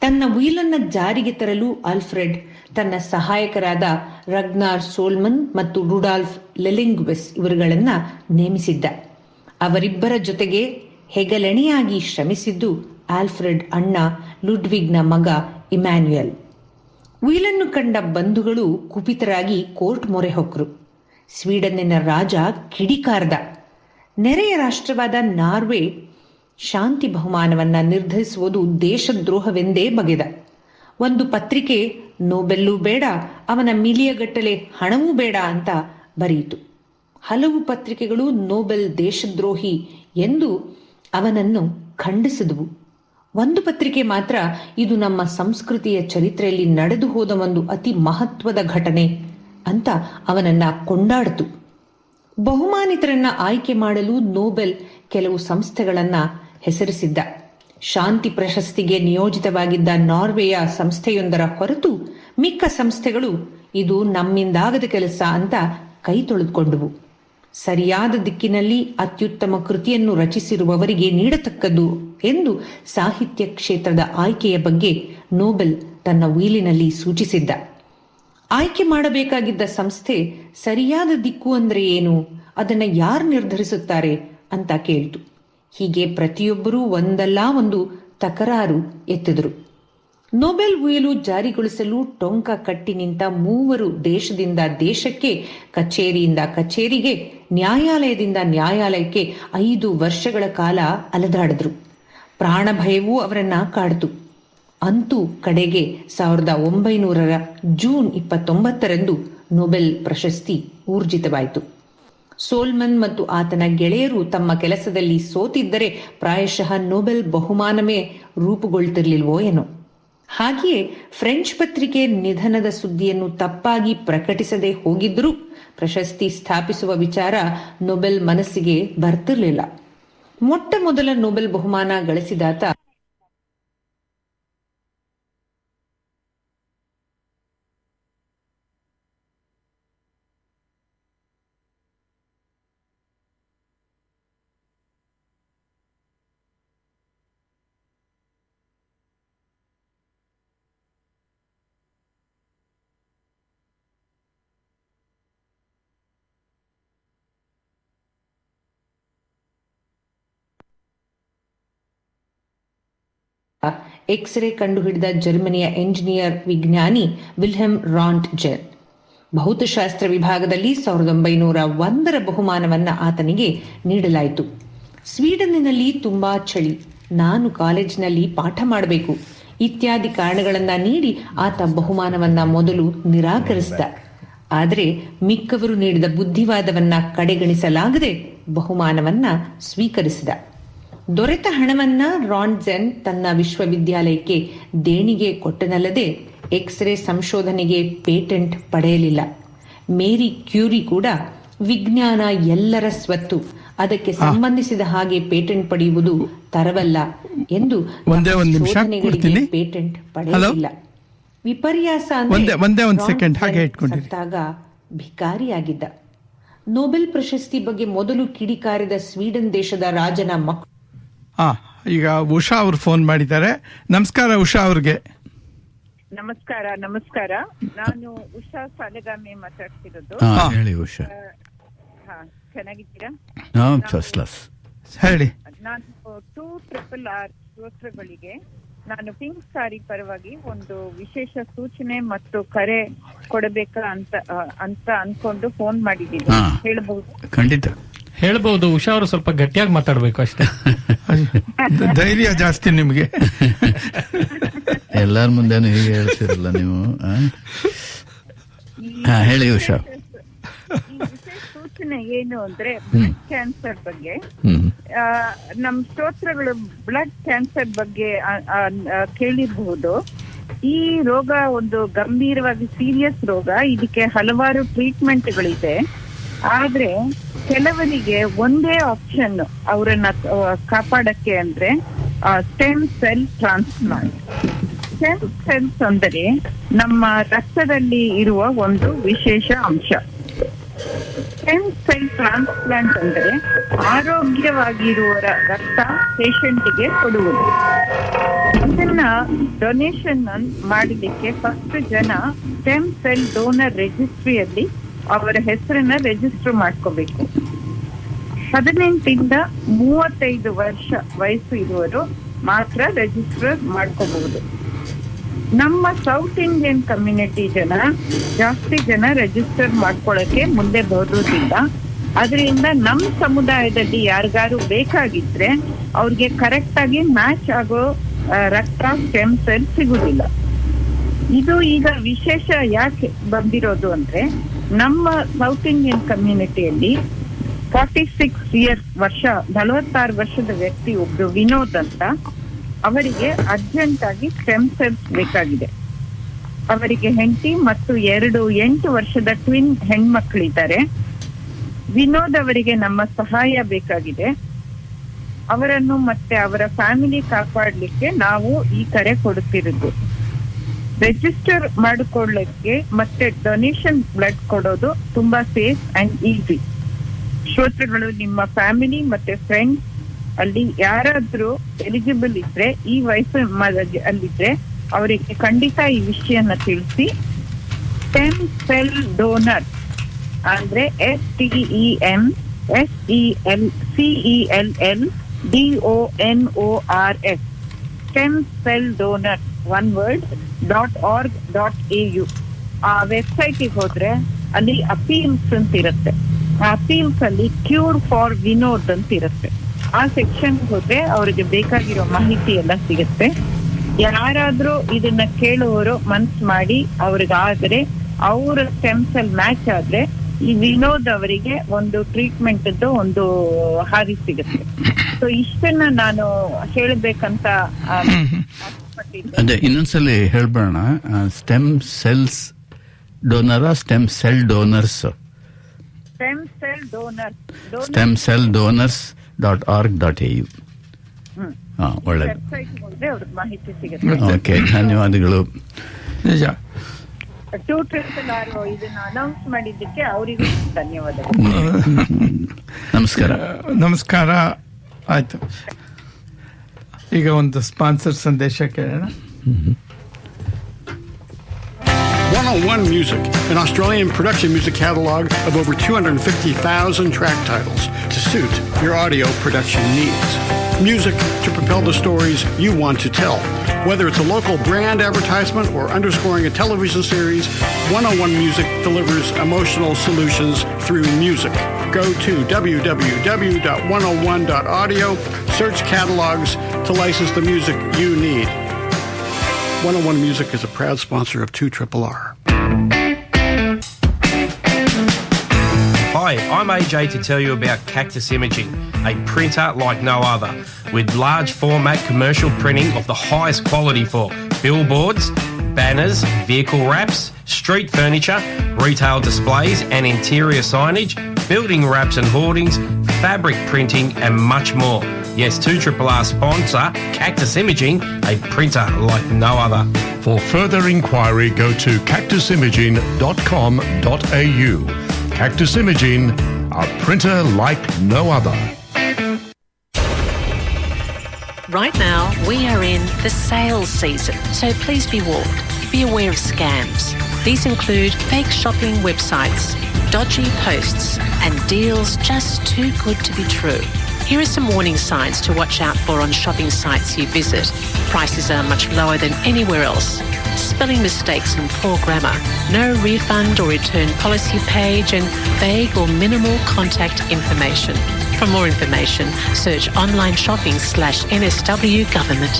ತನ್ನ ಉಯಿಲನ್ನು ಜಾರಿಗೆ ತರಲು ಆಲ್ಫ್ರೆಡ್ ತನ್ನ ಸಹಾಯಕರಾದ ರಗ್ನಾರ್ ಸೋಲ್ಮನ್ ಮತ್ತು ರುಡಾಲ್ಫ್ ಲೆಲಿಂಗ್ವೆಸ್ ಇವರುಗಳನ್ನ ನೇಮಿಸಿದ್ದ. ಅವರಿಬ್ಬರ ಜೊತೆಗೆ ಹೆಗಲೆಣೆಯಾಗಿ ಶ್ರಮಿಸಿದ್ದು ಆಲ್ಫ್ರೆಡ್ ಅಣ್ಣ ಲುಡ್ವಿಗ್ನ ಮಗ ಇಮ್ಯಾನ್ಯುಯಲ್. ಉಯಿಲನ್ನು ಕಂಡ ಬಂಧುಗಳು ಕುಪಿತರಾಗಿ ಕೋರ್ಟ್ ಮೊರೆ ಹೊಕ್ಕರು. ಸ್ವೀಡನ್ನಿನ ರಾಜ ಕಿಡಿಕಾರ್ದ. ನೆರೆಯ ರಾಷ್ಟ್ರವಾದ ನಾರ್ವೆ ಶಾಂತಿ ಬಹುಮಾನವನ್ನ ನಿರ್ಧರಿಸುವುದು ದೇಶದ್ರೋಹವೆಂದೇ ಬಗೆದ. ಒಂದು ಪತ್ರಿಕೆ ನೊಬೆಲ್ಲೂ ಬೇಡ, ಅವನ ಮಿಲಿಯಗಟ್ಟಲೆ ಹಣವೂ ಬೇಡ ಅಂತ ಬರೆಯಿತು. ಹಲವು ಪತ್ರಿಕೆಗಳು ನೊಬೆಲ್ ದೇಶದ್ರೋಹಿ ಎಂದು ಅವನನ್ನು ಖಂಡಿಸಿದವು. ಒಂದು ಪತ್ರಿಕೆ ಮಾತ್ರ ಇದು ನಮ್ಮ ಸಂಸ್ಕೃತಿಯ ಚರಿತ್ರೆಯಲ್ಲಿ ನಡೆದು ಹೋದ ಒಂದು ಅತಿ ಮಹತ್ವದ ಘಟನೆ ಅಂತ ಅವನನ್ನ ಕೊಂಡಾಡಿತು. ಬಹುಮಾನಿತರನ್ನ ಆಯ್ಕೆ ಮಾಡಲು ನೊಬೆಲ್ ಕೆಲವು ಸಂಸ್ಥೆಗಳನ್ನ ಹೆಸರಿಸಿದ್ದ. ಶಾಂತಿ ಪ್ರಶಸ್ತಿಗೆ ನಿಯೋಜಿತವಾಗಿದ್ದ ನಾರ್ವೆಯ ಸಂಸ್ಥೆಯೊಂದರ ಹೊರತು ಮಿಕ್ಕ ಸಂಸ್ಥೆಗಳು ಇದು ನಮ್ಮಿಂದಾಗದ ಕೆಲಸ ಅಂತ ಕೈ ತೊಳೆದುಕೊಂಡವು. ಸರಿಯಾದ ದಿಕ್ಕಿನಲ್ಲಿ ಅತ್ಯುತ್ತಮ ಕೃತಿಯನ್ನು ರಚಿಸಿರುವವರಿಗೆ ನೀಡತಕ್ಕದ್ದು ಎಂದು ಸಾಹಿತ್ಯ ಕ್ಷೇತ್ರದ ಆಯ್ಕೆಯ ಬಗ್ಗೆ ನೊಬೆಲ್ ತನ್ನ ಉಯಿಲಿನಲ್ಲಿ ಸೂಚಿಸಿದ್ದ. ಆಯ್ಕೆ ಮಾಡಬೇಕಾಗಿದ್ದ ಸಂಸ್ಥೆ ಸರಿಯಾದ ದಿಕ್ಕು ಅಂದ್ರೆ ಏನು, ಅದನ್ನ ಯಾರು ನಿರ್ಧರಿಸುತ್ತಾರೆ ಅಂತ ಕೇಳಿತು. ಹೀಗೆ ಪ್ರತಿಯೊಬ್ಬರೂ ಒಂದಲ್ಲ ಒಂದು ತಕರಾರು ಎತ್ತಿದರು. ನೊಬೆಲ್ ಉಯಿಲು ಜಾರಿಗೊಳಿಸಲು ಟೊಂಕ ಕಟ್ಟಿ ನಿಂತ 3 ದೇಶದಿಂದ ದೇಶಕ್ಕೆ, ಕಚೇರಿಯಿಂದ ಕಚೇರಿಗೆ, ನ್ಯಾಯಾಲಯದಿಂದ ನ್ಯಾಯಾಲಯಕ್ಕೆ 5 ವರ್ಷಗಳ ಕಾಲ ಅಲೆದಾಡಿದ್ರು. ಪ್ರಾಣ ಭಯವೂ ಅವರನ್ನ ಕಾಡಿತು. ಅಂತೂ ಕಡೆಗೆ 1900 ಜೂನ್ 29 ನೊಬೆಲ್ ಪ್ರಶಸ್ತಿ ಊರ್ಜಿತವಾಯಿತು. ಸೋಲ್ಮನ್ ಮತ್ತು ಆತನ ಗೆಳೆಯರು ತಮ್ಮ ಕೆಲಸದಲ್ಲಿ ಸೋತಿದ್ದರೆ ಪ್ರಾಯಶಃ ನೊಬೆಲ್ ಬಹುಮಾನವೇ ರೂಪುಗೊಳ್ತಿರ್ಲಿಲ್ವೋ ಏನೋ. ಹಾಗೆಯೇ ಫ್ರೆಂಚ್ ಪತ್ರಿಕೆ ನಿಧನದ ಸುದ್ದಿಯನ್ನು ತಪ್ಪಾಗಿ ಪ್ರಕಟಿಸದೆ ಹೋಗಿದ್ದರೂ ಪ್ರಶಸ್ತಿ ಸ್ಥಾಪಿಸುವ ವಿಚಾರ ನೊಬೆಲ್ ಮನಸ್ಸಿಗೆ ಬರ್ತಿರ್ಲಿಲ್ಲ. ಮೊಟ್ಟ ಮೊದಲ ನೊಬೆಲ್ ಬಹುಮಾನ ಗಳಿಸಿದಾತ ಎಕ್ಸ್ರೇ ಕಂಡುಹಿಡಿದ ಜರ್ಮನಿಯ ಎಂಜಿನಿಯರ್ ವಿಜ್ಞಾನಿ ವಿಲ್ಹೆಮ್ ರಾಂಟ್ಜೆನ್. ಭೌತಶಾಸ್ತ್ರ ವಿಭಾಗದಲ್ಲಿ 1901 ಬಹುಮಾನವನ್ನ ಆತನಿಗೆ ನೀಡಲಾಯಿತು. ಸ್ವೀಡನ್ನಿನಲ್ಲಿ ತುಂಬಾ ಚಳಿ, ನಾನು ಕಾಲೇಜಿನಲ್ಲಿ ಪಾಠ ಮಾಡಬೇಕು ಇತ್ಯಾದಿ ಕಾರಣಗಳನ್ನ ನೀಡಿ ಆತ ಬಹುಮಾನವನ್ನ ಮೊದಲು ನಿರಾಕರಿಸಿದ. ಆದರೆ ಮಿಕ್ಕವರು ನೀಡಿದ ಬುದ್ಧಿವಾದವನ್ನ ಕಡೆಗಣಿಸಲಾಗದೆ ಬಹುಮಾನವನ್ನ ಸ್ವೀಕರಿಸಿದ. ದೊರೆತ ಹಣವನ್ನ ರಾಂಟ್ಜೆನ್ ತನ್ನ ವಿಶ್ವವಿದ್ಯಾಲಯಕ್ಕೆ ದೇಣಿಗೆ ಕೊಟ್ಟನಲ್ಲದೆ ಎಕ್ಸ್ರೇ ಸಂಶೋಧನೆಗೆ ಪೇಟೆಂಟ್ ಪಡೆಯಲಿಲ್ಲ. ಮೇರಿ ಕ್ಯೂರಿ ಕೂಡ ವಿಜ್ಞಾನ ಎಲ್ಲರ ಸ್ವತ್ತು, ಅದಕ್ಕೆ ಸಂಬಂಧಿಸಿದ ಹಾಗೆ ಪೇಟೆಂಟ್ ಪಡೆಯುವುದು ತರವಲ್ಲ ಎಂದು ಸಂಶೋಧನೆಗಳಿಗೆ ಪೇಟೆಂಟ್ ಪಡೆಯಲಿಲ್ಲ. ವಿಪರ್ಯಾಸ ಸತ್ತಾಗ ಭಿಕಾರಿಯಾಗಿದ್ದ. ನೊಬೆಲ್ ಪ್ರಶಸ್ತಿ ಬಗ್ಗೆ ಮೊದಲು ಕಿಡಿಕಾರಿದ ಸ್ವೀಡನ್ ದೇಶದ ರಾಜನ ಮಕ್ಕಳು. ಈಗ ಉಷಾ ಅವರು ಫೋನ್ ಮಾಡಿದ್ದಾರೆ. ನಮಸ್ಕಾರ ಉಷಾ ಅವ್ರಿಗೆ. ನಮಸ್ಕಾರ. ನಾನು ಉಷಾ ಸಾಲೆಗಾಮಿ ಮಾತಾಡ್ತಿರೋದು. ಹೇಳಿ ಉಷಾ. ಚೆನ್ನಾಗಿದ್ದೀರಾ? First class. ಹೇಳಿ. ನಾನು 2RRR ಶ್ರೋತೃಗಳಿಗೆ ನಾನು ಪಿಂಕ್ ಸಾರಿ ಪರವಾಗಿ ಒಂದು ವಿಶೇಷ ಸೂಚನೆ ಮತ್ತು ಕರೆ ಕೊಡಬೇಕಾ ಅಂತ ಅನ್ಕೊಂಡು ಫೋನ್ ಮಾಡಿದ್ದೀನಿ. ಹೇಳ್ಬಹುದು? ಖಂಡಿತ ಹೇಳ್ಬಹುದು. ಉಷಾ ಅವರು ಸ್ವಲ್ಪ ಗಟ್ಟಿಯಾಗಿ ಮಾತಾಡ್ಬೇಕು ಅಷ್ಟೇ. ಧೈರ್ಯ ಜಾಸ್ತಿ ನಿಮ್ಗೆ. ಎಲ್ಲರ ಮುಂದೆನೂ ಹೀಗೆ ಹೇಳ್ತಿರಲ್ಲ ನೀವು. ಹೇಳಿ ಉಷಾ. ವಿಶೇಷ ಸೂಚನೆ ಏನು ಅಂದ್ರೆ ಬ್ಲಡ್ ಕ್ಯಾನ್ಸರ್ ಬಗ್ಗೆ. ನಮ್ ಸ್ತೋತ್ರಗಳು ಬ್ಲಡ್ ಕ್ಯಾನ್ಸರ್ ಬಗ್ಗೆ ಕೇಳಿರಬಹುದು. ಈ ರೋಗ ಒಂದು ಗಂಭೀರವಾಗಿ ಸೀರಿಯಸ್ ರೋಗ. ಇದಕ್ಕೆ ಹಲವಾರು ಟ್ರೀಟ್ಮೆಂಟ್ಗಳಿದೆ. ಆದ್ರೆ ಕೆಲವರಿಗೆ ಒಂದೇ ಆಪ್ಷನ್ ಅವರನ್ನ ಕಾಪಾಡಕ್ಕೆ ಅಂದ್ರೆ stem cell transplant. Stem cells ಅಂದರೆ ನಮ್ಮ ರಕ್ತದಲ್ಲಿ ಇರುವ ಒಂದು ವಿಶೇಷ ಅಂಶ. ಸ್ಟೆಮ್ ಸೆಲ್ ಟ್ರಾನ್ಸ್ಪ್ಲಾಂಟ್ ಅಂದರೆ ಆರೋಗ್ಯವಾಗಿರುವವರ ರಕ್ತ ಪೇಷಂಟ್ಗೆ ಕೊಡುವುದು. ಇದನ್ನ ಡೊನೇಷನ್ ಮಾಡಲಿಕ್ಕೆ ಫಸ್ಟ್ ಜನ ಸ್ಟೆಮ್ ಸೆಲ್ ಡೋನರ್ ರಿಜಿಸ್ಟ್ರಿಯಲ್ಲಿ ಅವರ ಹೆಸರನ್ನ ರಿಜಿಸ್ಟರ್ ಮಾಡ್ಕೋಬೇಕು. 18 ಇಂದ 35 ವರ್ಷ ವಯಸ್ಸು ಇರುವವರು ಮಾತ್ರ ರಿಜಿಸ್ಟರ್ ಮಾಡ್ಕೋಬಹುದು. ನಮ್ಮ ಸೌತ್ ಇಂಡಿಯನ್ ಕಮ್ಯುನಿಟಿ ಜಾಸ್ತಿ ಜನ ರಿಜಿಸ್ಟರ್ ಮಾಡ್ಕೊಳ್ಳಕ್ಕೆ ಮುಂದೆ ಬರೋದಿಲ್ಲ. ಅದರಿಂದ ನಮ್ಮ ಸಮುದಾಯದಲ್ಲಿ ಯಾರಿಗಾರು ಬೇಕಾಗಿದ್ರೆ ಅವ್ರಿಗೆ ಕರೆಕ್ಟ್ ಆಗಿ ಮ್ಯಾಚ್ ಆಗೋ ರಕ್ತ ಸ್ಟೆಮ್ ಸೆಲ್ ಸಿಗುದಿಲ್ಲ. ಇದು ಈಗ ವಿಶೇಷ ಯಾಕೆ ಬಂದಿರೋದು ಅಂದ್ರೆ ನಮ್ಮ ಸೌತ್ ಇಂಡಿಯನ್ ಕಮ್ಯುನಿಟಿಯಲ್ಲಿ 46 ವರ್ಷದ ವ್ಯಕ್ತಿ ಒಬ್ರು ವಿನೋದ್ ಅಂತ, ಅವರಿಗೆ ಅರ್ಜೆಂಟ್ ಆಗಿ ಸ್ಟೆಮ್ ಸೆಲ್ಸ್ ಬೇಕಾಗಿದೆ. ಅವರಿಗೆ ಹೆಂಡತಿ ಮತ್ತು 8 ವರ್ಷದ ಟ್ವಿನ್ ಹೆಣ್ಮಕ್ಳಿದ್ದಾರೆ. ವಿನೋದ್ ಅವರಿಗೆ ನಮ್ಮ ಸಹಾಯ ಬೇಕಾಗಿದೆ. ಅವರನ್ನು ಮತ್ತೆ ಅವರ ಫ್ಯಾಮಿಲಿ ಕಾಪಾಡ್ಲಿಕ್ಕೆ ನಾವು ಈ ಕರೆ ಕೊಡುತ್ತಿರುವುದು. ರಿಜಿಸ್ಟರ್ ಮಾಡಿಕೊಳ್ಳಕ್ಕೆ ಮತ್ತೆ ಡೊನೇಷನ್ ಬ್ಲಡ್ ಕೊಡೋದು ತುಂಬಾ ಸೇಫ್ ಅಂಡ್ ಈಸಿ. ಶ್ರೋತೃಗಳು ನಿಮ್ಮ ಫ್ಯಾಮಿಲಿ ಮತ್ತೆ ಫ್ರೆಂಡ್ಸ್ ಅಲ್ಲಿ ಯಾರಾದ್ರೂ ಎಲಿಜಿಬಲ್ ಇದ್ರೆ, ಈ ವಯಸ್ಸು ಅಲ್ಲಿದ್ರೆ ಅವರಿಗೆ ಖಂಡಿತ ಈ ವಿಷಯನ ತಿಳಿಸಿ. ಸ್ಟೆಮ್ ಸೆಲ್ ಡೋನರ್ ಅಂದ್ರೆ STEMCELLDONORS stem cell donor one word .org.au. ಆ ವೆಬ್ಸೈಟ್ಗೆ ಹೋದ್ರೆ ಅಲ್ಲಿ ಅಪೀಲ್ಸ್ ಅಂತ ಇರುತ್ತೆ. ಆ ಅಪೀಲ್ಸ್ ಅಲ್ಲಿ ಕ್ಯೂರ್ ಫಾರ್ ವಿನೋದ್ ಅಂತ ಇರುತ್ತೆ. ಆ ಸೆಕ್ಷನ್ ಹೋದ್ರೆ ಅವ್ರಿಗೆ ಬೇಕಾಗಿರೋ ಮಾಹಿತಿ ಎಲ್ಲ ಸಿಗುತ್ತೆ. ಯಾರಾದ್ರೂ ಇದನ್ನ ಕೇಳುವವರು ಮನ್ಸ್ ಮಾಡಿ ಅವ್ರಿಗಾದ್ರೆ ಅವರ ಸ್ಟೆಮ್ ಸೆಲ್ ಮ್ಯಾಚ್ ಆದ್ರೆ ಈ ವಿನೋದ್ ಅವರಿಗೆ ಒಂದು ಟ್ರೀಟ್ಮೆಂಟ್ ಒಂದು ಹಾದಿ ಸಿಗುತ್ತೆ. ಸೊ ಇಷ್ಟನ್ನ ನಾನು ಹೇಳ್ಬೇಕಂತ ಅದೇ ಇನ್ನೊಂದ್ಸಲಿ ಹೇಳ್ಬೇಡ. ಸ್ಟೆಮ್ ಸೆಲ್ಸ್ ಡೋನರಾ stem cell donors? Stem cell donors .org.au. ಒಳ್ಳೆಯದು. ಮಾಹಿತಿ ಸಿಗುತ್ತೆ. ಓಕೆ, ಧನ್ಯವಾದಗಳು. ನಿಜ. 2RRR ಇದನ್ನ ಅನೌನ್ಸ್ ಮಾಡಿದ್ದಕ್ಕೆ ಅವರಿಗೂ ಧನ್ಯವಾದಗಳು. ನಮಸ್ಕಾರ. ನಮಸ್ಕಾರ. ಆಯ್ತು, ಈಗ ಒಂದು ಸ್ಪಾನ್ಸರ್ ಸಂದೇಶ ಕೇಳೋಣ. 101 Music, an Australian production music catalog of over 250,000 track titles to suit your audio production needs. Music to propel the stories you want to tell. Whether it's a local brand advertisement or underscoring a television series, 101 Music delivers emotional solutions through music. Go to www.101.audio, search catalogs to license the music you need. 101 Music is a proud sponsor of 2RRR. Hi, I'm AJ to tell you about Cactus Imaging, a printer like no other, with large format commercial printing of the highest quality for billboards, banners, vehicle wraps, street furniture, retail displays and interior signage, building wraps and hoardings, fabric printing and much more. Yes, 2RRR sponsor Cactus Imaging, a printer like no other. For further inquiry, go to cactusimaging.com.au. Cactus Imaging, a printer like no other. Right now, we are in the sales season, so please be warned. Be aware of scams. These include fake shopping websites, dodgy posts, and deals just too good to be true. Here are some warning signs to watch out for on shopping sites you visit. Prices are much lower than anywhere else. Spelling mistakes and poor grammar, no refund or return policy page, and vague or minimal contact information. For more information, search online shopping/NSW government.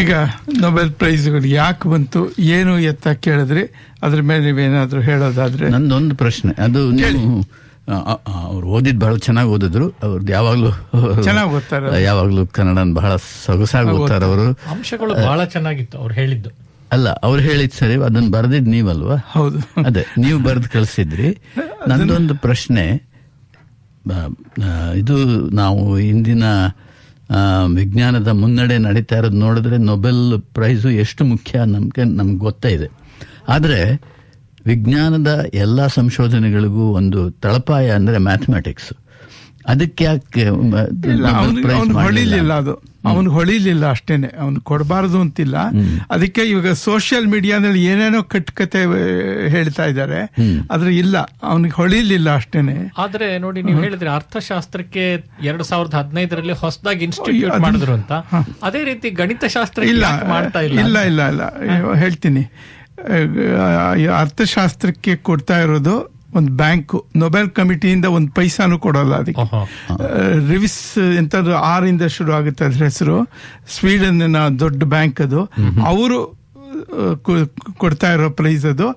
ಈಗ Nobel ಪ್ರೈಸ್ಗಳು ಯಾಕೆ ಬಂತು, ಏನು ಎತ್ತ ಕೇಳಿದ್ರಿ, ಅದ್ರ ಮೇಲೆ ನೀವೇನಾದ್ರೂ ಹೇಳೋದಾದ್ರೆ. ನಂದೊಂದು ಪ್ರಶ್ನೆ, ಅದು ಅವ್ರು ಓದಿದ್ ಬಹಳ ಚೆನ್ನಾಗಿ ಓದಿದ್ರು, ಅವ್ರದ್ದು ಯಾವಾಗ್ಲೂ ಚೆನ್ನಾಗಿ ಓದ್ತಾರೆ, ಯಾವಾಗ್ಲೂ ಕನ್ನಡನ ಬಹಳ ಸೊಗಸಾಗಿ ಓದ್ತಾರೆ ಅವರು. ಅಂಶಗಳು ಬಹಳ ಚೆನ್ನಾಗಿತ್ತು ಅವ್ರು ಹೇಳಿದ್ದು. ಅಲ್ಲ, ಅವ್ರು ಹೇಳಿದ್ ಸರಿ, ಅದನ್ನ ಬರೆದಿದ್ ನೀವಲ್ವಾ? ಹೌದು, ಅದೇ ನೀವು ಬರೆದು ಕಳಿಸಿದ್ರಿ. ನಂದೊಂದು ಪ್ರಶ್ನೆ, ಇದು ನಾವು ಇಂದಿನ ವಿಜ್ಞಾನದ ಮುನ್ನಡೆ ನಡೀತಾ ಇರೋದು ನೋಡಿದ್ರೆ ನೊಬೆಲ್ ಪ್ರೈಸು ಎಷ್ಟು ಮುಖ್ಯ ನಮ್ಗೆ ಗೊತ್ತೇ ಇದೆ. ಆದರೆ ವಿಜ್ಞಾನದ ಎಲ್ಲ ಸಂಶೋಧನೆಗಳಿಗೂ ಒಂದು ತಳಪಾಯ ಅಂದ್ರೆ ಮ್ಯಾಥಮೆಟಿಕ್ಸ್. ಅದಕ್ಕೆ ಯಾಕೆ ಹೊಳಿಲಿಲ್ಲ? ಅದು ಅವನು ಹೊಳಿಲಿಲ್ಲ ಅಷ್ಟೇನೆ, ಅವನು ಕೊಡಬಾರದು ಅಂತಿಲ್ಲ. ಅದಕ್ಕೆ ಇವಾಗ ಸೋಷಿಯಲ್ ಮೀಡಿಯಾದಲ್ಲಿ ಏನೇನೋ ಕಟ್ಟುಕತೆ ಹೇಳ್ತಾ ಇದ್ದಾರೆ, ಆದ್ರೆ ಇಲ್ಲ, ಅವನಿಗೆ ಹೊಳಿಲಿಲ್ಲ ಅಷ್ಟೇನೆ. ಆದ್ರೆ ನೋಡಿ, ನೀವು ಹೇಳಿದ್ರೆ ಅರ್ಥಶಾಸ್ತ್ರಕ್ಕೆ 2015ರಲ್ಲಿ ಹೊಸದಾಗಿ ಇನ್ಸ್ಟಿಟ್ಯೂಟ್ ಮಾಡಿದ್ರು ಅಂತ, ಅದೇ ರೀತಿ ಗಣಿತಶಾಸ್ತ್ರ ಇಲ್ಲ ಮಾಡ್ತಾ ಇಲ್ಲ. ಇಲ್ಲ ಇಲ್ಲ ಇಲ್ಲ ಹೇಳ್ತೀನಿ, ಅರ್ಥಶಾಸ್ತ್ರಕ್ಕೆ ಕೊಡ್ತಾ ಇರೋದು ಒಂದು ಬ್ಯಾಂಕು, ನೊಬೆಲ್ ಕಮಿಟಿಯಿಂದ ಒಂದು ಪೈಸಾನು ಕೊಡೋಲ್ಲ ಅದಕ್ಕೆ. ರಿವಿಸ್ ಎಂತದ್ದು ಆರಿಂದ ಶುರು ಆಗುತ್ತೆ ಅದ್ರ ಹೆಸರು, ಸ್ವೀಡನ್ ದೊಡ್ಡ ಬ್ಯಾಂಕ್ ಅದು, ಅವರು ಕೊಡ್ತಾ ಇರೋ ಪ್ರೈಸ್ ಅದು.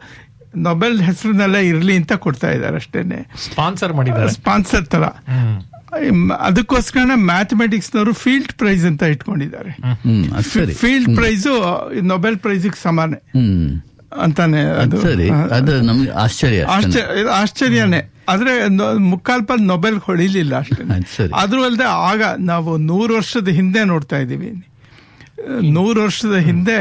ನೊಬೆಲ್ ಹೆಸರಿನಲ್ಲೇ ಇರ್ಲಿ ಅಂತ ಕೊಡ್ತಾ ಇದ್ದಾರೆ ಅಷ್ಟೇನೆ, ಸ್ಪಾನ್ಸರ್ ಮಾಡಿದ್ದಾರೆ, ಸ್ಪಾನ್ಸರ್ ತರ. ಅದಕ್ಕೋಸ್ಕರ ಮ್ಯಾಥಮೆಟಿಕ್ಸ್ ನವರು ಫೀಲ್ಡ್ ಪ್ರೈಸ್ ಅಂತ ಇಟ್ಕೊಂಡಿದ್ದಾರೆ. ಫೀಲ್ಡ್ ಪ್ರೈಸು ನೊಬೆಲ್ ಪ್ರೈಸ್ಗೆ ಸಮಾನ ಅಂತಾನೆ. ಅದು ನಮ್ಗೆ ಆಶ್ಚರ್ಯನೇ. ಆದ್ರೆ ಮುಕ್ಕಾಲ್ಪಲ್ ನೊಬೆಲ್ ಹೊಳಿಲಿಲ್ಲ ಅಷ್ಟೇ. ಆದ್ರೂ ಅಲ್ಲದೆ ಆಗ ನಾವು 100 ವರ್ಷದ ಹಿಂದೆ ನೋಡ್ತಾ ಇದ್ದೀವಿ. 100 ವರ್ಷದ ಹಿಂದೆ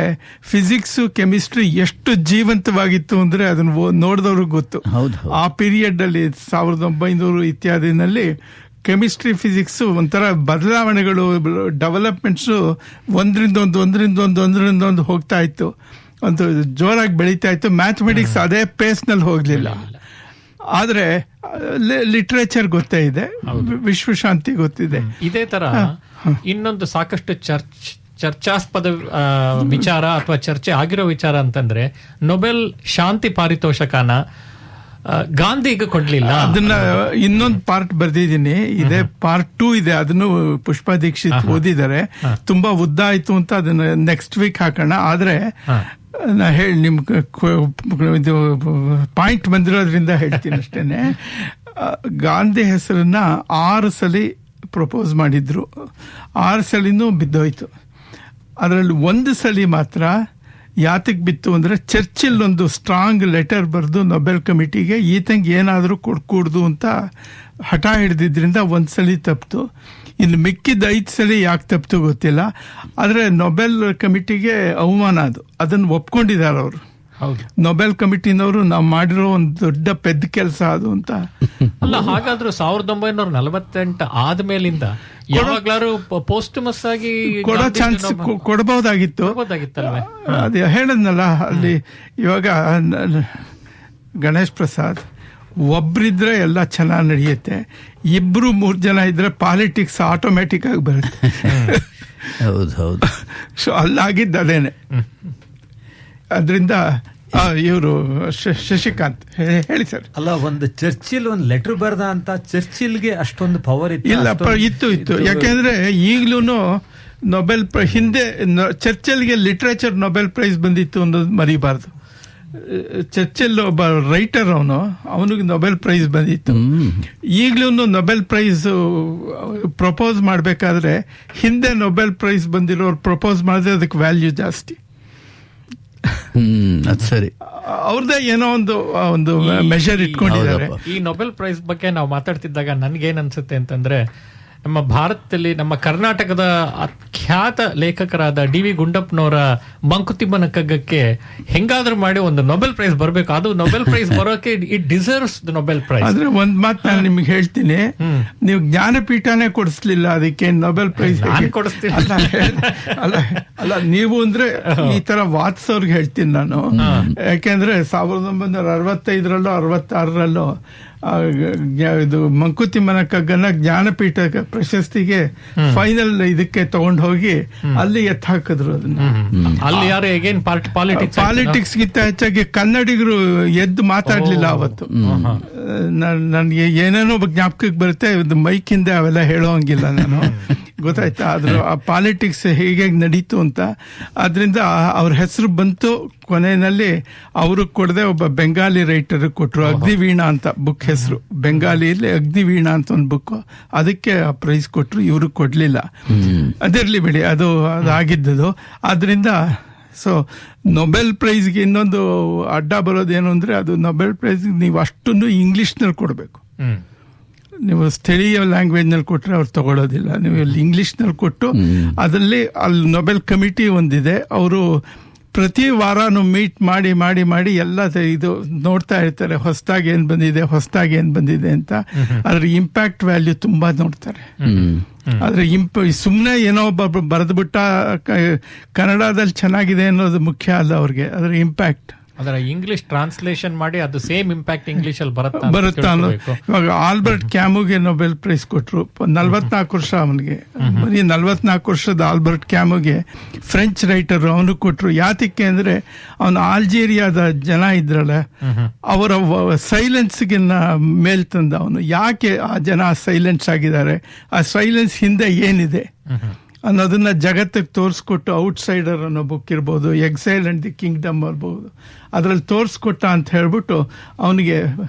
ಫಿಸಿಕ್ಸ್ ಕೆಮಿಸ್ಟ್ರಿ ಎಷ್ಟು ಜೀವಂತವಾಗಿತ್ತು ಅಂದ್ರೆ ಅದನ್ನ ನೋಡಿದವ್ರಿಗೆ ಗೊತ್ತು. ಆ ಪೀರಿಯಡ್ ಅಲ್ಲಿ 1900 ಇತ್ಯಾದಿನಲ್ಲಿ ಕೆಮಿಸ್ಟ್ರಿ ಫಿಸಿಕ್ಸ್ ಒಂಥರ ಬದಲಾವಣೆಗಳು, ಡೆವಲಪ್ಮೆಂಟ್ಸ್ ಒಂದರಿಂದೊಂದು ಹೋಗ್ತಾ ಇತ್ತು, ಒಂದು ಜೋರಾಗಿ ಬೆಳೀತಾ ಇತ್ತು. ಮ್ಯಾಥಮೆಟಿಕ್ಸ್ ಅದೇ ಪೇಸ್ನಲ್ಲಿ ಹೋಗ್ಲಿಲ್ಲ. ಆದ್ರೆ ಲಿಟ್ರೇಚರ್ ಗೊತ್ತೇ ಇದೆ, ವಿಶ್ವಶಾಂತಿ ಗೊತ್ತಿದೆ. ಇದೇ ತರ ಇನ್ನೊಂದು ಸಾಕಷ್ಟು ಚರ್ಚಾಸ್ಪದ ವಿಚಾರ ಅಥವಾ ಚರ್ಚೆ ಆಗಿರೋ ವಿಚಾರ ಅಂತಂದ್ರೆ, ನೊಬೆಲ್ ಶಾಂತಿ ಪಾರಿತೋಷಕನ ಗಾಂಧಿಗೆ ಕೊಡ್ಲಿಲ್ಲ. ಅದನ್ನ ಇನ್ನೊಂದು ಪಾರ್ಟ್ ಬರ್ದಿದ್ದೀನಿ, ಇದೆ ಪಾರ್ಟ್ 2 ಇದೆ, ಅದನ್ನು ಪುಷ್ಪಾ ದೀಕ್ಷಿತ್ ಓದಿದ್ದಾರೆ. ತುಂಬಾ ಉದ್ದ ಆಯ್ತು ಅಂತ ಅದನ್ನ ನೆಕ್ಸ್ಟ್ ವೀಕ್ ಹಾಕೋಣ. ಆದ್ರೆ ನಾ ಹೇಳಿ ನಿಮ್ಗೆ ಇದು ಪಾಯಿಂಟ್ ಬಂದಿರೋದ್ರಿಂದ ಹೇಳ್ತೀನಿ ಅಷ್ಟೇನೆ. ಗಾಂಧಿ ಹೆಸರನ್ನ 6 ಸಲ ಪ್ರಪೋಸ್ ಮಾಡಿದ್ರು, 6 ಸಲಿನೂ ಬಿದ್ದೋಯ್ತು. ಅದರಲ್ಲಿ 1 ಸಲ ಮಾತ್ರ ಯಾತಕ್ಕೆ ಬಿತ್ತು ಅಂದ್ರೆ, ಚರ್ಚಿಲ್ ಒಂದು ಸ್ಟ್ರಾಂಗ್ ಲೆಟರ್ ಬರೆದು ನೊಬೆಲ್ ಕಮಿಟಿಗೆ ಈತಂಗೆ ಏನಾದರೂ ಕೊಡ್ಕೂಡ್ದು ಅಂತ ಹಠ ಹಿಡಿದಿದ್ರಿಂದ 1 ಸಲ ತಪ್ಪಿತು. ಇನ್ನು ಮಿಕ್ಕಿದ 5 ಸಲ ಯಾಕೆ ತಪ್ಪಿತು ಗೊತ್ತಿಲ್ಲ. ಆದ್ರೆ ನೊಬೆಲ್ ಕಮಿಟಿಗೆ ಅವಮಾನ ಅದು, ಅದನ್ನು ಒಪ್ಕೊಂಡಿದ್ದಾರೆ ಅವರು. ನೊಬೆಲ್ ಕಮಿಟಿನವರು ನಾವು ಮಾಡಿರೋ ಒಂದು ದೊಡ್ಡ ಪೆದ್ದ ಕೆಲಸ ಅದು ಅಂತ. ಅಲ್ಲ, ಹಾಗಾದ್ರೂ 1948 ಆದ್ಮೇಲಿಂದ ಯಾವಾಗ್ಲಾರು ಪೋಸ್ಟಮಸ್ ಆಗಿ ಕೊಡೋ ಚಾನ್ಸ್ ಕೊಡಬಹುದಾಗಿತ್ತು. ಅದು ಹೇಳದ್ನಲ್ಲ ಅಲ್ಲಿ, ಇವಾಗ ಗಣೇಶ್ ಪ್ರಸಾದ್ ಒಬ್ರಿದ್ರೆ ಎಲ್ಲ ಚೆನ್ನಾಗಿ ನಡೆಯುತ್ತೆ, 2-3 ಜನ ಇದ್ರೆ ಪಾಲಿಟಿಕ್ಸ್ ಆಟೋಮ್ಯಾಟಿಕ್ ಆಗಿ ಬರುತ್ತೆ. ಹೌದು. ಸೊ ಅಲ್ಲಾಗಿದ್ದು ಅದೇನೆ. ಅದರಿಂದ ಇವರು ಶಶಿಕಾಂತ್ ಹೇಳಿ ಸರ್. ಅಲ್ಲ, ಒಂದು ಚರ್ಚಿಲ್ ಒಂದು ಲೆಟರ್ ಬರ್ದ ಅಂತ, ಚರ್ಚಿಲ್ಗೆ ಅಷ್ಟೊಂದು ಪವರ್ ಇತ್ತು? ಇಲ್ಲ, ಇತ್ತು. ಯಾಕೆಂದ್ರೆ ಈಗ್ಲೂ ನೊಬೆಲ್ ಹಿಂದೆ ಚರ್ಚಿಲ್ಗೆ ಲಿಟ್ರೇಚರ್ ನೊಬೆಲ್ ಪ್ರೈಸ್ ಬಂದಿತ್ತು ಅನ್ನೋದು ಮರಿಬಾರ್ದು. ಚರ್ಚಿಲ್ ಒಬ್ಬ ರೈಟರ್, ಅವನಿಗೆ ನೊಬೆಲ್ ಪ್ರೈಸ್ ಬಂದಿತ್ತು. ಈಗ್ಲೂ ನೊಬೆಲ್ ಪ್ರೈಸ್ ಪ್ರಪೋಸ್ ಮಾಡ್ಬೇಕಾದ್ರೆ ಹಿಂದೆ ನೊಬೆಲ್ ಪ್ರೈಸ್ ಬಂದಿರೋರು ಪ್ರಪೋಸ್ ಮಾಡಿದ್ರೆ ಅದಕ್ಕೆ ವ್ಯಾಲ್ಯೂ ಜಾಸ್ತಿ. ಅದು ಸರಿ, ಅವ್ರದ್ದೇ ಏನೋ ಒಂದು ಮೆಷರ್ ಇಟ್ಕೊಂಡಿದ್ದಾರೆ. ಈ ನೊಬೆಲ್ ಪ್ರೈಸ್ ಬಗ್ಗೆ ನಾವು ಮಾತಾಡ್ತಿದ್ದಾಗ ನನ್ಗೇನ್ ಅನ್ಸುತ್ತೆ ಅಂತಂದ್ರೆ, ನಮ್ಮ ಭಾರತದಲ್ಲಿ ನಮ್ಮ ಕರ್ನಾಟಕದ ಖ್ಯಾತ ಲೇಖಕರಾದ ಡಿ.ವಿ. ಗುಂಡಪ್ಪನವರ ಮಂಕುತಿಮ್ಮನ ಕಗ್ಗಕ್ಕೆ ಹೆಂಗಾದ್ರೂ ಮಾಡಿ ಒಂದು ನೊಬೆಲ್ ಪ್ರೈಸ್ ಬರಬೇಕು. ಅದು ನೊಬೆಲ್ ಪ್ರೈಸ್ ಬರೋಕೆ it deserves the Nobel prize. ಆದ್ರೆ ಒಂದ್ ಮಾತು ನಾನು ನಿಮ್ಗೆ ಹೇಳ್ತೀನಿ, ನೀವು ಜ್ಞಾನಪೀಠನೇ ಕೊಡಿಸ್ಲಿಲ್ಲ, ಅದಕ್ಕೆ ನೊಬೆಲ್ ಪ್ರೈಸ್ ಕೊಡಿಸ್ತೀನಿ. ಅಲ್ಲ ನೀವು ಅಂದ್ರೆ ಈ ತರ ವಾದಿಸೋರ್ಗೆ ಹೇಳ್ತೀನಿ ನಾನು. ಯಾಕೆಂದ್ರೆ 1965ರಲ್ಲೋ 66ರಲ್ಲೋ ಇದು ಮಂಕುತಿಮ್ಮನ ಕಗ್ಗನ ಜ್ಞಾನಪೀಠ ಪ್ರಶಸ್ತಿಗೆ ಫೈನಲ್ ಇದಕ್ಕೆ ತಗೊಂಡು ಹೋಗಿ ಅಲ್ಲಿ ಎತ್ತ ಹಾಕಿದ್ರು ಅದನ್ನ. ಅಲ್ಲಿ ಯಾರು ಪಾಲಿಟಿಕ್ಸ್ ಗಿಂತ ಹೆಚ್ಚಾಗಿ ಕನ್ನಡಿಗರು ಎದ್ದು ಮಾತಾಡ್ಲಿಲ್ಲ ಅವತ್ತು. ನನ್ಗೆ ಏನೇನೋ ಜ್ಞಾಪಕಕ್ಕೆ ಬರುತ್ತೆ, ಮೈಕ್ ಹಿಂದೆ ಅವೆಲ್ಲ ಹೇಳೋ ಹಂಗಿಲ್ಲ ನಾನು, ಗೊತ್ತಾಯ್ತಾ? ಆದ್ರೂ ಆ ಪಾಲಿಟಿಕ್ಸ್ ಹೇಗೆ ನಡೀತು ಅಂತ, ಅದರಿಂದ ಅವ್ರ ಹೆಸರು ಬಂತು. ಕೊನೆಯಲ್ಲಿ ಅವರು ಕೊಡದೆ ಒಬ್ಬ ಬೆಂಗಾಲಿ ರೈಟರ್ ಕೊಟ್ರು, ಅಗ್ನಿವೀಣಾ ಅಂತ ಬುಕ್ ಹೆಸರು. ಬೆಂಗಾಲಿಯಲ್ಲಿ ಅಗ್ನಿವೀಣಾ ಅಂತ ಒಂದು ಬುಕ್, ಅದಕ್ಕೆ ಆ ಪ್ರೈಸ್ ಕೊಟ್ರು, ಇವರು ಕೊಡ್ಲಿಲ್ಲ. ಅದಿರ್ಲಿ ಬಿಡಿ, ಅದಾಗಿದ್ದದು. ಆದ್ರಿಂದ ಸೊ ನೊಬೆಲ್ ಪ್ರೈಸ್ಗೆ ಇನ್ನೊಂದು ಅಡ್ಡ ಬರೋದೇನು ಅಂದ್ರೆ, ಅದು ನೊಬೆಲ್ ಪ್ರೈಸ್ ನೀವು ಅಷ್ಟೊಂದು ಇಂಗ್ಲಿಷ್ನಲ್ಲಿ ಕೊಡಬೇಕು. ನೀವು ಸ್ಥಳೀಯ ಲ್ಯಾಂಗ್ವೇಜ್ನಲ್ಲಿ ಕೊಟ್ಟರೆ ಅವ್ರು ತಗೊಳ್ಳೋದಿಲ್ಲ. ನೀವು ಇಂಗ್ಲಿಷ್ನಲ್ಲಿ ಕೊಟ್ಟು ಅದರಲ್ಲಿ ಅಲ್ಲಿ ನೊಬೆಲ್ ಕಮಿಟಿ ಒಂದಿದೆ, ಅವರು ಪ್ರತಿ ವಾರನೂ ಮೀಟ್ ಮಾಡಿ ಮಾಡಿ ಮಾಡಿ ಎಲ್ಲ ಇದು ನೋಡ್ತಾ ಇರ್ತಾರೆ, ಹೊಸದಾಗಿ ಏನ್ ಬಂದಿದೆ ಅಂತ. ಅದ್ರ ಇಂಪ್ಯಾಕ್ಟ್ ವ್ಯಾಲ್ಯೂ ತುಂಬಾ ನೋಡ್ತಾರೆ. ಆದ್ರೆ ಸುಮ್ಮನೆ ಏನೋ ಒಬ್ಬ ಬರೆದ್ಬಿಟ್ಟ ಕನ್ನಡದಲ್ಲಿ ಚೆನ್ನಾಗಿದೆ ಅನ್ನೋದು ಮುಖ್ಯ ಅಲ್ಲ ಅವ್ರಿಗೆ, ಅದ್ರ ಇಂಪ್ಯಾಕ್ಟ್. ಅದರ ಇಂಗ್ಲಿಷ್ ಟ್ರಾನ್ಸ್ಲೇಷನ್ ಮಾಡಿ ಅದು ಸೇಮ್ ಇಂಪ್ಯಾಕ್ಟ್ ಇಂಗ್ಲಿಷ್ ಅಲ್ಲಿ ಬರುತ್ತಾ ಅನ್ನೋದು. ಇವಾಗ ಆಲ್ಬರ್ಟ್ ಕ್ಯಾಮುಗೆ ನೊಬೆಲ್ ಪ್ರೈಸ್ ಕೊಟ್ರು, 44 ವರ್ಷ ಅವನಿಗೆ. ಬರೀ 44 ವರ್ಷದ ಆಲ್ಬರ್ಟ್ ಕ್ಯಾಮುಗೆ, ಫ್ರೆಂಚ್ ರೈಟರ್, ಅವನು ಕೊಟ್ರು. ಯಾತಕ್ಕೆ ಅಂದ್ರೆ ಅವನು ಆಲ್ಜೀರಿಯಾದ ಜನ ಇದ್ರಲ್ಲ, ಅವರ ಸೈಲೆನ್ಸ್ಗೆ ಮೇಲ್ ತಂದ ಅವನು. ಯಾಕೆ ಆ ಜನ ಸೈಲೆನ್ಸ್ ಆಗಿದ್ದಾರೆ, ಆ ಸೈಲೆನ್ಸ್ ಹಿಂದೆ ಏನಿದೆ ಅನ್ನೋದನ್ನ ಜಗತ್ತಿಗೆ ತೋರಿಸ್ಕೊಟ್ಟು, ಔಟ್ಸೈಡರ್ ಅನ್ನೋ ಬುಕ್ ಇರ್ಬೋದು, ಎಕ್ಸೈಲ್ ಅಂಡ್ ದಿ ಕಿಂಗ್ಡಮ್ ಇರ್ಬೋದು, ಅದ್ರಲ್ಲಿ ತೋರಿಸ್ಕೊಟ್ಟ ಅಂತ ಹೇಳ್ಬಿಟ್ಟು ಅವನಿಗೆ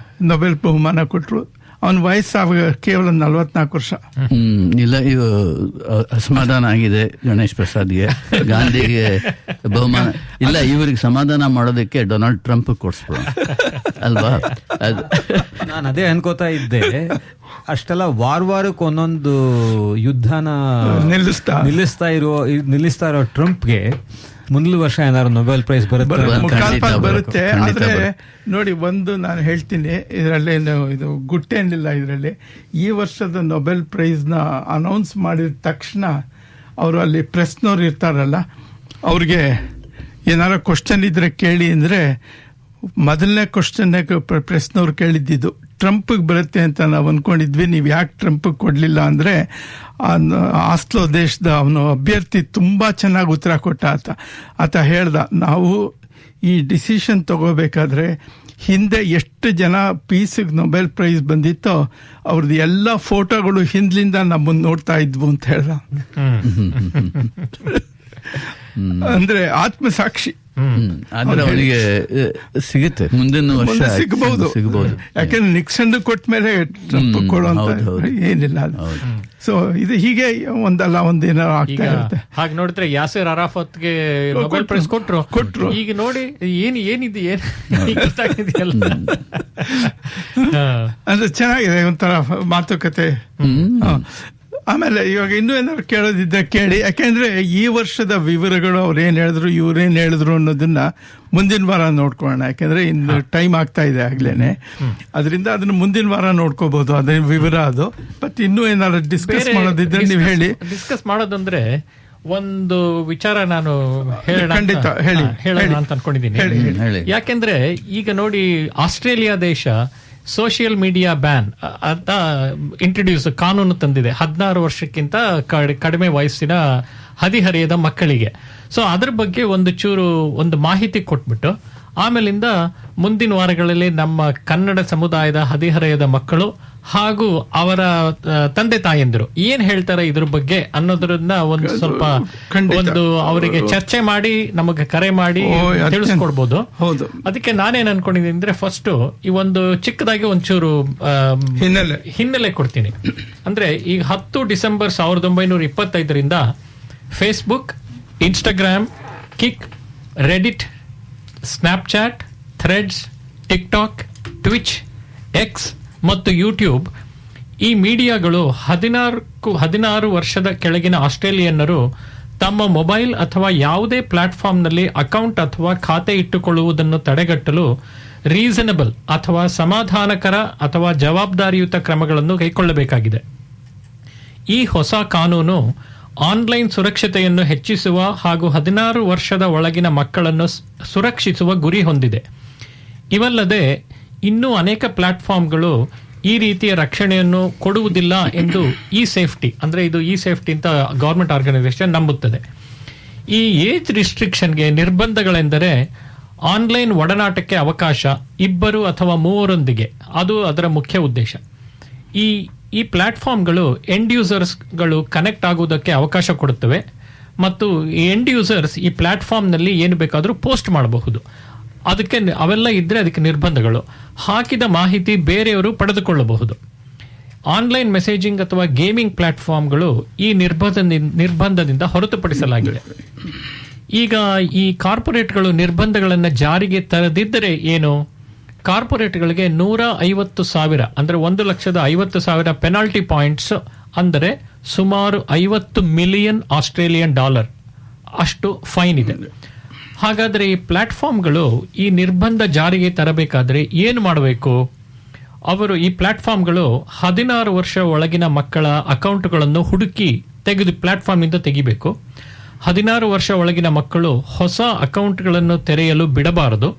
ನೊಬೆಲ್ ಬಹುಮಾನ ಕೊಟ್ರು. ಅವನ ವಯಸ್ಸಾಗ ಕೇವಲ 44 ವರ್ಷ. ಇಲ್ಲ, ಇವು ಅಸಮಾಧಾನ ಆಗಿದೆ ಗಣೇಶ್ ಪ್ರಸಾದ್ಗೆ, ಗಾಂಧಿಗೆ ಬಹುಮಾನ ಇಲ್ಲ, ಇವರಿಗೆ ಸಮಾಧಾನ ಮಾಡೋದಕ್ಕೆ ಡೊನಾಲ್ಡ್ ಟ್ರಂಪ್ ಕೊಡ್ಸ್ಬಿಡೋಣ ಅಲ್ವಾ? ನಾನು ಅದೇ ಅನ್ಕೋತಾ ಇದ್ದೆ, ಅಷ್ಟೆಲ್ಲ ವಾರಕ್ಕೆ ಒಂದೊಂದು ಯುದ್ಧನ ನಿಲ್ಲಿಸ್ತಾ ಇರೋ ಟ್ರಂಪ್ಗೆ ಮುಂದಿನ ವರ್ಷ ಏನಾದ್ರು ನೊಬೆಲ್ ಪ್ರೈಸ್ ಬರುತ್ತೆ. ಆದ್ರೆ ನೋಡಿ, ಒಂದು ನಾನು ಹೇಳ್ತೀನಿ, ಇದರಲ್ಲಿ ಇದು ಗುಟ್ಟೇನಿಲ್ಲ. ಇದರಲ್ಲಿ ಈ ವರ್ಷದ ನೊಬೆಲ್ ಪ್ರೈಸ್ ನ ಅನೌನ್ಸ್ ಮಾಡಿದ ತಕ್ಷಣ ಅವರು ಅಲ್ಲಿ ಪ್ರೆಸ್ನವ್ರು ಇರ್ತಾರಲ್ಲ, ಅವ್ರಿಗೆ ಏನಾರ ಕ್ವಶನ್ ಇದ್ರೆ ಕೇಳಿ ಅಂದ್ರೆ, ಮೊದಲನೇ ಕ್ವಶನ್ ಪ್ರೆಸ್ನವ್ರು ಕೇಳಿದ್ದು ಟ್ರಂಪ್ಗೆ ಬರುತ್ತೆ ಅಂತ ನಾವು ಅನ್ಕೊಂಡಿದ್ವಿ, ನೀವು ಯಾಕೆ ಟ್ರಂಪ್ಗೆ ಕೊಡ್ಲಿಲ್ಲ ಅಂದ್ರೆ, ಆಸ್ಲೋ ದೇಶದ ಅವನು ಅಭ್ಯರ್ಥಿ ತುಂಬಾ ಚೆನ್ನಾಗಿ ಉತ್ತರ ಕೊಟ್ಟ. ಆತ ಹೇಳ್ದ, ನಾವು ಈ ಡಿಸಿಷನ್ ತಗೋಬೇಕಾದ್ರೆ ಹಿಂದೆ ಎಷ್ಟು ಜನ ಪೀಸ್ಗೆ ನೊಬೆಲ್ ಪ್ರೈಸ್ ಬಂದಿತ್ತೋ ಅವ್ರದ್ದು ಎಲ್ಲ ಫೋಟೋಗಳು ಹಿಂದ್ಲಿಂದ ನಮ್ಮನ್ನು ನೋಡ್ತಾ ಇದ್ವು ಅಂತ ಹೇಳ್ದ. ಅಂದ್ರೆ ಆತ್ಮಸಾಕ್ಷಿ. ಆದ್ರೆ ಅವರಿಗೆ ಸಿಗುತ್ತೆ, ಮುಂದಿನ ವರ್ಷ ಸಿಗಬಹುದು. ಯಾಕಂದ್ರೆ ನಿಕ್ಸನ್ ಕೊಟ್ಟ ಮೇಲೆ ಟ್ರಂಪ್ ಕೊಡುವಂತ ಏನಿಲ್ಲ. ಸೊ ಇದು ಹೀಗೆ ಒಂದಲ್ಲ ಒಂದೇನೋ ಆಗ್ತಾ ಇರುತ್ತೆ. ಹಾಗೆ ನೋಡಿದ್ರೆ ಯಾಸಿರ್ ಅರಾಫತ್ಗೆ ನೊಬೆಲ್ ಪ್ರೈಸ್ ಕೊಟ್ರು. ಈಗ ನೋಡಿ ಏನಿದೆ ಗೊತ್ತಾಗಿದೆಯಲ್ಲ. ಅಂದ್ರೆ ಚೆನ್ನಾಗಿದೆ ಒಂಥರ ಮಾತುಕತೆ. ಆಮೇಲೆ ಇವಾಗ ಇನ್ನೂ ಏನಾದ್ರು ಕೇಳೋದಿದ್ರೆ ಕೇಳಿ, ಯಾಕೆಂದ್ರೆ ಈ ವರ್ಷದ ವಿವರಗಳು ಅವ್ರೇನ್ ಹೇಳಿದ್ರು ಇವ್ರೇನ್ ಹೇಳಿದ್ರು ಅನ್ನೋದನ್ನ ಮುಂದಿನ ವಾರ ನೋಡ್ಕೊಳ್ಳೋಣ. ಯಾಕೆಂದ್ರೆ ಇನ್ನು ಟೈಮ್ ಆಗ್ತಾ ಇದೆ ಆಗ್ಲೇನೆ, ಅದರಿಂದ ಅದನ್ನ ಮುಂದಿನ ವಾರ ನೋಡ್ಕೋಬಹುದು, ಅದೇ ವಿವರ ಅದು. ಬಟ್ ಇನ್ನೂ ಏನಾದ್ರು ಡಿಸ್ಕಸ್ ಮಾಡೋದಿದ್ರೆ ನೀವು ಹೇಳಿ. ಡಿಸ್ಕಸ್ ಮಾಡೋದಂದ್ರೆ ಒಂದು ವಿಚಾರ ನಾನು ಹೇಳೋಣ ಅಂತ ಅನ್ಕೊಂಡಿದ್ದೀನಿ. ಯಾಕೆಂದ್ರೆ ಈಗ ನೋಡಿ, ಆಸ್ಟ್ರೇಲಿಯಾ ದೇಶ ಸೋಷಿಯಲ್ ಮೀಡಿಯಾ ಬ್ಯಾನ್ ಅಂತ ಇಂಟ್ರೊಡ್ಯೂಸ್ ಕಾನೂನು ತಂದಿದೆ 16 ವರ್ಷಕ್ಕಿಂತ ಕಡಿಮೆ ವಯಸ್ಸಿನ ಹದಿಹರೆಯದ ಮಕ್ಕಳಿಗೆ. ಸೊ ಅದ್ರ ಬಗ್ಗೆ ಒಂದು ಮಾಹಿತಿ ಕೊಟ್ಬಿಟ್ಟು, ಆಮೇಲಿಂದ ಮುಂದಿನ ವಾರಗಳಲ್ಲಿ ನಮ್ಮ ಕನ್ನಡ ಸಮುದಾಯದ ಹದಿಹರೆಯದ ಮಕ್ಕಳು ಹಾಗೂ ಅವರ ತಂದೆ ತಾಯಂದಿರು ಏನ್ ಹೇಳ್ತಾರೆ ಇದ್ರ ಬಗ್ಗೆ ಅನ್ನೋದ್ರನ್ನ ಒಂದು ಸ್ವಲ್ಪ ಅವರಿಗೆ ಚರ್ಚೆ ಮಾಡಿ ನಮಗೆ ಕರೆ ಮಾಡಿ ತಿಳಿಸ್ಕೊಡ್ಬೋದು. ಅದಕ್ಕೆ ನಾನೇನ್ ಅನ್ಕೊಂಡಿದ್ದೀನಿ ಅಂದ್ರೆ, ಫಸ್ಟ್ ಈ ಒಂದು ಚಿಕ್ಕದಾಗಿ ಒಂಚೂರು ಹಿನ್ನೆಲೆ ಕೊಡ್ತೀನಿ. ಅಂದ್ರೆ ಈಗ 10 ಡಿಸೆಂಬರ್ 1925ರಿಂದ Facebook, Instagram, Kik, Reddit, Snapchat, Threads, TikTok, Twitch, X ಮತ್ತು ಯೂಟ್ಯೂಬ್ ಈ ಮೀಡಿಯಾಗಳು 16 ವರ್ಷದ ಕೆಳಗಿನ ಆಸ್ಟ್ರೇಲಿಯನ್ನರು ತಮ್ಮ ಮೊಬೈಲ್ ಅಥವಾ ಯಾವುದೇ ಪ್ಲಾಟ್ಫಾರ್ಮ್ನಲ್ಲಿ ಅಕೌಂಟ್ ಅಥವಾ ಖಾತೆ ಇಟ್ಟುಕೊಳ್ಳುವುದನ್ನು ತಡೆಗಟ್ಟಲು ರೀಸನಬಲ್ ಅಥವಾ ಸಮಾಧಾನಕರ ಅಥವಾ ಜವಾಬ್ದಾರಿಯುತ ಕ್ರಮಗಳನ್ನು ಕೈಗೊಳ್ಳಬೇಕಾಗಿದೆ. ಈ ಹೊಸ ಕಾನೂನು ಆನ್ಲೈನ್ ಸುರಕ್ಷತೆಯನ್ನು ಹೆಚ್ಚಿಸುವ ಹಾಗೂ 16 ವರ್ಷದ ಒಳಗಿನ ಮಕ್ಕಳನ್ನು ಸುರಕ್ಷಿಸುವ ಗುರಿ ಹೊಂದಿದೆ. ಇವಲ್ಲದೆ ಇನ್ನೂ ಅನೇಕ ಪ್ಲಾಟ್ಫಾರ್ಮ್ಗಳು ಈ ರೀತಿಯ ರಕ್ಷಣೆಯನ್ನು ಕೊಡುವುದಿಲ್ಲ ಎಂದು ಇ ಸೇಫ್ಟಿ, ಅಂದರೆ ಇದು ಇ ಸೇಫ್ಟಿ ಅಂತ ಗವರ್ಮೆಂಟ್ ಆರ್ಗನೈಸೇಷನ್ ನಂಬುತ್ತದೆ. ಈ ಏಜ್ ರಿಸ್ಟ್ರಿಕ್ಷನ್ಗೆ ನಿರ್ಬಂಧಗಳೆಂದರೆ ಆನ್ಲೈನ್ ಒಡನಾಟಕ್ಕೆ ಅವಕಾಶ 2 ಅಥವಾ 3 ಅದು ಅದರ ಮುಖ್ಯ ಉದ್ದೇಶ. ಈ ಪ್ಲಾಟ್ಫಾರ್ಮ್ಗಳು ಎಂಡ್ ಯೂಸರ್ಸ್ಗಳು ಕನೆಕ್ಟ್ ಆಗುವುದಕ್ಕೆ ಅವಕಾಶ ಕೊಡುತ್ತವೆ ಮತ್ತು ಎಂಡ್ ಯೂಸರ್ಸ್ ಈ ಪ್ಲಾಟ್ಫಾರ್ಮ್ನಲ್ಲಿ ಏನು ಬೇಕಾದರೂ ಪೋಸ್ಟ್ ಮಾಡಬಹುದು. ಅದಕ್ಕೆ ಅವೆಲ್ಲ ಇದ್ರೆ ಅದಕ್ಕೆ ನಿರ್ಬಂಧಗಳು. ಹಾಕಿದ ಮಾಹಿತಿ ಬೇರೆಯವರು ಪಡೆದುಕೊಳ್ಳಬಹುದು. ಆನ್ಲೈನ್ ಮೆಸೇಜಿಂಗ್ ಅಥವಾ ಗೇಮಿಂಗ್ ಪ್ಲಾಟ್ಫಾರ್ಮ್ಗಳು ಈ ನಿರ್ಬಂಧದಿಂದ ಹೊರತುಪಡಿಸಲಾಗಿದೆ. ಈಗ ಈ ಕಾರ್ಪೊರೇಟ್ಗಳು ನಿರ್ಬಂಧಗಳನ್ನು ಜಾರಿಗೆ ತರದಿದ್ದರೆ ಏನು? ಕಾರ್ಪೊರೇಟ್ಗಳಿಗೆ 150,000 ಅಂದರೆ 1,50,000 ಪೆನಾಲ್ಟಿ ಪಾಯಿಂಟ್ಸ್, ಅಂದರೆ ಸುಮಾರು $50 ಮಿಲಿಯನ್ ಅಷ್ಟು ಫೈನ್ ಇದೆ. ಹಾಗಾದರೆ ಈ ಪ್ಲಾಟ್ಫಾರ್ಮ್ಗಳು ಈ ನಿರ್ಬಂಧ ಜಾರಿಗೆ ತರಬೇಕಾದ್ರೆ ಏನು ಮಾಡಬೇಕು? ಈ ಪ್ಲಾಟ್ಫಾರ್ಮ್ಗಳು 16 ವರ್ಷ ಒಳಗಿನ ಮಕ್ಕಳ ಅಕೌಂಟ್ಗಳನ್ನು ಹುಡುಕಿ ಪ್ಲಾಟ್ಫಾರ್ಮ್ನಿಂದ ತೆಗಿಬೇಕು. 16 ವರ್ಷ ಒಳಗಿನ ಮಕ್ಕಳು ಹೊಸ ಅಕೌಂಟ್ಗಳನ್ನು ತೆರೆಯಲು ಬಿಡಬಾರದು.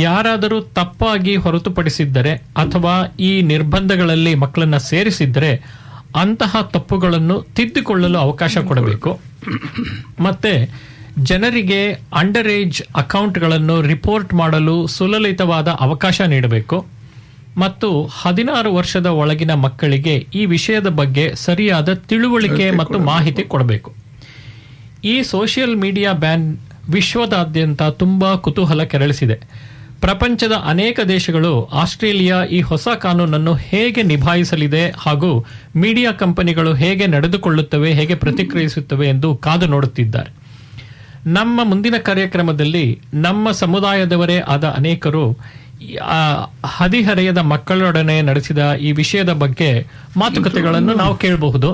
ಯಾರಾದರೂ ತಪ್ಪಾಗಿ ಹೊರತುಪಡಿಸಿದ್ದರೆ ಅಥವಾ ಈ ನಿರ್ಬಂಧಗಳಲ್ಲಿ ಮಕ್ಕಳನ್ನು ಸೇರಿಸಿದ್ದರೆ ಅಂತಹ ತಪ್ಪುಗಳನ್ನು ತಿದ್ದಿಕೊಳ್ಳಲು ಅವಕಾಶ ಕೊಡಬೇಕು. ಮತ್ತೆ ಜನರಿಗೆ ಅಂಡರ್ ಏಜ್ ಅಕೌಂಟ್ಗಳನ್ನು ರಿಪೋರ್ಟ್ ಮಾಡಲು ಸುಲಲಿತವಾದ ಅವಕಾಶ ನೀಡಬೇಕು ಮತ್ತು 16 ವರ್ಷದ ಒಳಗಿನ ಮಕ್ಕಳಿಗೆ ಈ ವಿಷಯದ ಬಗ್ಗೆ ಸರಿಯಾದ ತಿಳುವಳಿಕೆ ಮತ್ತು ಮಾಹಿತಿ ಕೊಡಬೇಕು. ಈ ಸೋಷಿಯಲ್ ಮೀಡಿಯಾ ಬ್ಯಾನ್ ವಿಶ್ವದಾದ್ಯಂತ ತುಂಬಾ ಕುತೂಹಲ ಕೆರಳಿಸಿದೆ. ಪ್ರಪಂಚದ ಅನೇಕ ದೇಶಗಳು ಆಸ್ಟ್ರೇಲಿಯಾ ಈ ಹೊಸ ಕಾನೂನನ್ನು ಹೇಗೆ ನಿಭಾಯಿಸಲಿದೆ ಹಾಗೂ ಮೀಡಿಯಾ ಕಂಪನಿಗಳು ಹೇಗೆ ನಡೆದುಕೊಳ್ಳುತ್ತವೆ, ಹೇಗೆ ಪ್ರತಿಕ್ರಿಯಿಸುತ್ತವೆ ಎಂದು ಕಾದು ನೋಡುತ್ತಿದ್ದಾರೆ. ನಮ್ಮ ಮುಂದಿನ ಕಾರ್ಯಕ್ರಮದಲ್ಲಿ ನಮ್ಮ ಸಮುದಾಯದವರೇ ಆದ ಅನೇಕರು ಹದಿಹರೆಯದ ಮಕ್ಕಳೊಡನೆ ನಡೆಸಿದ ಈ ವಿಷಯದ ಬಗ್ಗೆ ಮಾತುಕತೆಗಳನ್ನು ನಾವು ಕೇಳಬಹುದು.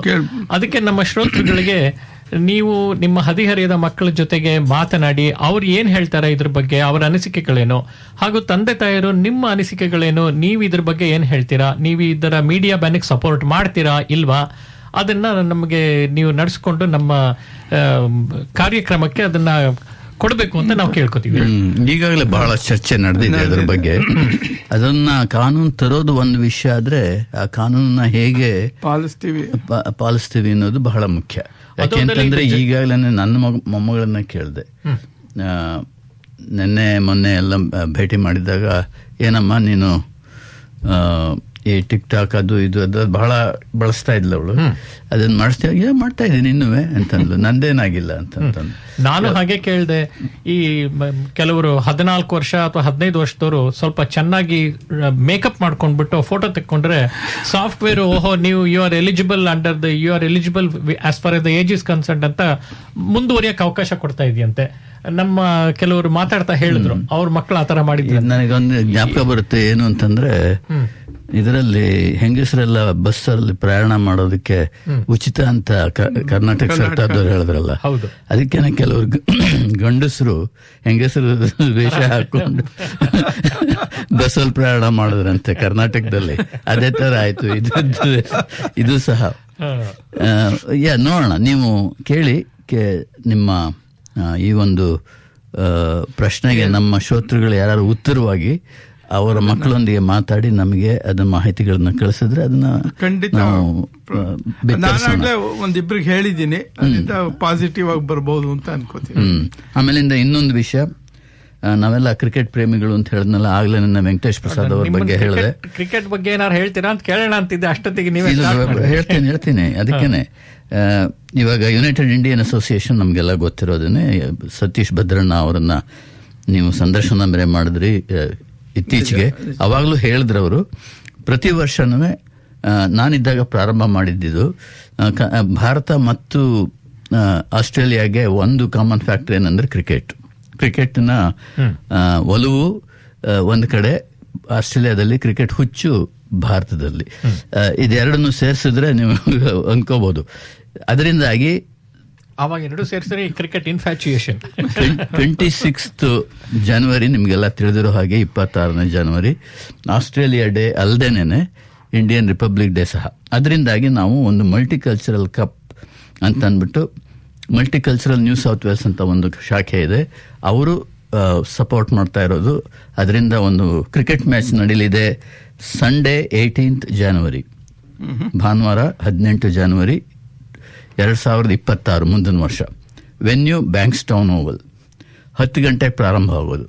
ಅದಕ್ಕೆ ನಮ್ಮ ಶ್ರೋತೃಗಳಿಗೆ ನೀವು ನಿಮ್ಮ ಹದಿಹರೆಯದ ಮಕ್ಕಳ ಜೊತೆಗೆ ಮಾತನಾಡಿ ಅವ್ರು ಏನ್ ಹೇಳ್ತಾರೆ ಇದ್ರ ಬಗ್ಗೆ, ಅವರ ಅನಿಸಿಕೆಗಳೇನು, ಹಾಗೂ ತಂದೆ ತಾಯರು ನಿಮ್ಮ ಅನಿಸಿಕೆಗಳೇನು, ನೀವು ಇದ್ರ ಬಗ್ಗೆ ಏನ್ ಹೇಳ್ತೀರಾ, ನೀವು ಇದರ ಮೀಡಿಯಾ ಬ್ಯಾನಿಗೆ ಸಪೋರ್ಟ್ ಮಾಡ್ತೀರಾ ಇಲ್ವಾ, ಅದನ್ನ ನಮಗೆ ನೀವು ನಡೆಸ್ಕೊಂಡು ನಮ್ಮ ಕಾರ್ಯಕ್ರಮಕ್ಕೆ ಅದನ್ನ ಕೊಡಬೇಕು ಅಂತ ನಾವು ಕೇಳ್ಕೊತೀವಿ. ಈಗಾಗಲೇ ಬಹಳ ಚರ್ಚೆ ನಡೆದಿದೆ ಅದರ ಬಗ್ಗೆ. ಅದನ್ನ ಕಾನೂನು ತರೋದು ಒಂದು ವಿಷಯ ಆದ್ರೆ ಆ ಕಾನೂನನ್ನ ಹೇಗೆ ಪಾಲಿಸ್ತೀವಿ ಅನ್ನೋದು ಬಹಳ ಮುಖ್ಯ. ಯಾಕೆಂತಂದ್ರೆ ಈಗಾಗಲೇ ನನ್ನ ಮೊಮ್ಮಗಳನ್ನ ಕೇಳಿದೆ, ಮೊನ್ನೆ ಎಲ್ಲ ಭೇಟಿ ಮಾಡಿದಾಗ, ಏನಮ್ಮ ನೀನು ಈ ಟಿಕ್ ಟಾಕ್ ಅದು ಇದು ಬಹಳ ಬಳಸ್ತಾ ಇದ್ಲ ಅವಳು, ಅದನ್ನ ಮಾಡ್ತಾ ಇದ್ದೀನಿ ಇನ್ನುವೆ ಅಂತಂದ್ಲು. ನಂದೇನಾಗಿಲ್ಲ ಅಂತಂದು ನಾನು ಹಾಗೆ ಕೇಳಿದೆ. ಈ ಕೆಲವರು 14 ವರ್ಷ ಅಥವಾ 15 ವರ್ಷದವರು ಸ್ವಲ್ಪ ಚೆನ್ನಾಗಿ ಮೇಕಪ್ ಮಾಡ್ಕೊಂಡ್ಬಿಟ್ಟು ಫೋಟೋ ತೆಕ್ಕೊಂಡ್ರೆ ಸಾಫ್ಟ್ವೇರ್ ನೀವು you are eligible as far as the age is concern ಅಂತ ಮುಂದುವರಿಯಕ್ಕೆ ಅವಕಾಶ ಕೊಡ್ತಾ ಇದೆಯಂತೆ. ನಮ್ಮ ಕೆಲವರು ಮಾತಾಡ್ತಾ ಹೇಳಿದ್ರು ಅವ್ರ ಮಕ್ಕಳು ಆತರ ಮಾಡಿದ್ರು. ನನಗೊಂದು ಜ್ಞಾಪಕ ಬರುತ್ತೆ, ಏನು ಅಂತಂದ್ರೆ ಇದರಲ್ಲಿ ಹೆಂಗಸರೆಲ್ಲ ಬಸ್ಸಲ್ಲಿ ಪ್ರಯಾಣ ಮಾಡೋದಕ್ಕೆ ಉಚಿತ ಅಂತ ಕರ್ನಾಟಕ ಸರ್ಕಾರದವ್ರು ಹೇಳಿದ್ರಲ್ಲ, ಅದಕ್ಕೇನೆ ಕೆಲವರು ಗಂಡಸರು ಹೆಂಗಸರು ವೇಷ ಹಾಕೊಂಡು ಬಸ್ಸಲ್ಲಿ ಪ್ರಯಾಣ ಮಾಡಿದ್ರಂತೆ ಕರ್ನಾಟಕದಲ್ಲಿ. ಅದೇ ತರ ಆಯ್ತು ಇದು ಸಹ. ನೋಡೋಣ, ನೀವು ಕೇಳಿ ನಿಮ್ಮ ಈ ಒಂದು ಪ್ರಶ್ನೆಗೆ ನಮ್ಮ ಶ್ರೋತೃಗಳು ಯಾರು ಉತ್ತರವಾಗಿ ಅವರ ಮಕ್ಕಳೊಂದಿಗೆ ಮಾತಾಡಿ ನಮಗೆ ಅದನ್ನ ಮಾಹಿತಿಗಳನ್ನ ಕಳಿಸಿದ್ರೆ ಅದನ್ನ ಖಂಡಿತ ನಾನಾಗ್ಲೇ ಒಂದಿಬ್ರಿಗೆ ಹೇಳಿದ್ದೀನಿ, ಅದರಿಂದ ಪಾಸಿಟಿವ್ ಆಗಿ ಬರ್ಬೋದು ಅಂತ ಅನ್ಕೋತೀನಿ. ಆಮೇಲಿಂದ ಇನ್ನೊಂದು ವಿಷಯ, ನಾವೆಲ್ಲ ಕ್ರಿಕೆಟ್ ಪ್ರೇಮಿಗಳು ಅಂತ ಹೇಳಿದ್ನಲ್ಲ ಆಗ್ಲೇ ನನ್ನ ವೆಂಕಟೇಶ್ ಪ್ರಸಾದ್ ಅವ್ರ ಬಗ್ಗೆ ಹೇಳಿದೆ. ಕ್ರಿಕೆಟ್ ಬಗ್ಗೆ ಏನಾರು ಹೇಳ್ತೀರಾ ಅಂತ ಕೇಳೋಣ ಅಂತಿದ್ದೆ, ಅಷ್ಟೊತ್ತಿಗೆ ನೀವು ಹೇಳ್ತೀನಿ. ಅದಕ್ಕೇನೆ ಇವಾಗ ಯುನೈಟೆಡ್ ಇಂಡಿಯನ್ ಅಸೋಸಿಯೇಷನ್ ನಮ್ಗೆಲ್ಲ ಗೊತ್ತಿರೋದನ್ನೇ, ಸತೀಶ್ ಭದ್ರಣ್ಣ ಅವರನ್ನ ನೀವು ಸಂದರ್ಶನ ಬೇರೆ ಮಾಡಿದ್ರಿ ಇತ್ತೀಚೆಗೆ. ಅವಾಗಲೂ ಹೇಳಿದ್ರು ಅವರು, ಪ್ರತಿ ವರ್ಷನೂ ನಾನಿದ್ದಾಗ ಪ್ರಾರಂಭ ಮಾಡಿದ್ದು ಭಾರತ ಮತ್ತು ಆಸ್ಟ್ರೇಲಿಯಾಗೆ ಒಂದು ಕಾಮನ್ ಫ್ಯಾಕ್ಟರ್ ಏನಂದ್ರೆ ಕ್ರಿಕೆಟ್ನ ಒಲವು ಒಂದು ಕಡೆ, ಆಸ್ಟ್ರೇಲಿಯಾದಲ್ಲಿ ಕ್ರಿಕೆಟ್ ಹುಚ್ಚು ಭಾರತದಲ್ಲಿ. ಇದೆರಡನ್ನು ಸೇರಿಸಿದ್ರೆ ನೀವು ಅನ್ಕೋಬಹುದು. ಅದರಿಂದಾಗಿ ಅವಾಗ ಎರಡು ಸೇರಿಸಿದ್ರೆ ಕ್ರಿಕೆಟ್ ಇನ್ಫ್ಯಾಚುಯೇಷನ್. 26 ಜನವರಿ ನಿಮಗೆಲ್ಲ ತಿಳಿದಿರೋ ಹಾಗೆ 26ನೇ ಜನವರಿ ಆಸ್ಟ್ರೇಲಿಯಾ ಡೇ ಅಲ್ಲದೇನೆ ಇಂಡಿಯನ್ ರಿಪಬ್ಲಿಕ್ ಡೇ ಸಹ. ಅದರಿಂದಾಗಿ ನಾವು ಒಂದು ಮಲ್ಟಿಕಲ್ಚರಲ್ ಕಪ್ ಅಂತ ಅಂದ್ಬಿಟ್ಟು, ಮಲ್ಟಿಕಲ್ಚರಲ್ ನ್ಯೂ ಸೌತ್ ವೇಲ್ಸ್ ಅಂತ ಒಂದು ಶಾಖೆ ಇದೆ, ಅವರು ಸಪೋರ್ಟ್ ಮಾಡ್ತಾ ಇರೋದು. ಅದರಿಂದ ಒಂದು ಕ್ರಿಕೆಟ್ ಮ್ಯಾಚ್ ನಡೀಲಿದೆ ಸಂಡೇ 18th January, ಭಾನುವಾರ 18 January 2026, ಮುಂದಿನ ವರ್ಷ. ವೆನ್ಯೂ ಬ್ಯಾಂಕ್ಸ್ಟೌನ್ ಓವಲ್, 10 ಗಂಟೆಗೆ ಪ್ರಾರಂಭ ಆಗೋದು.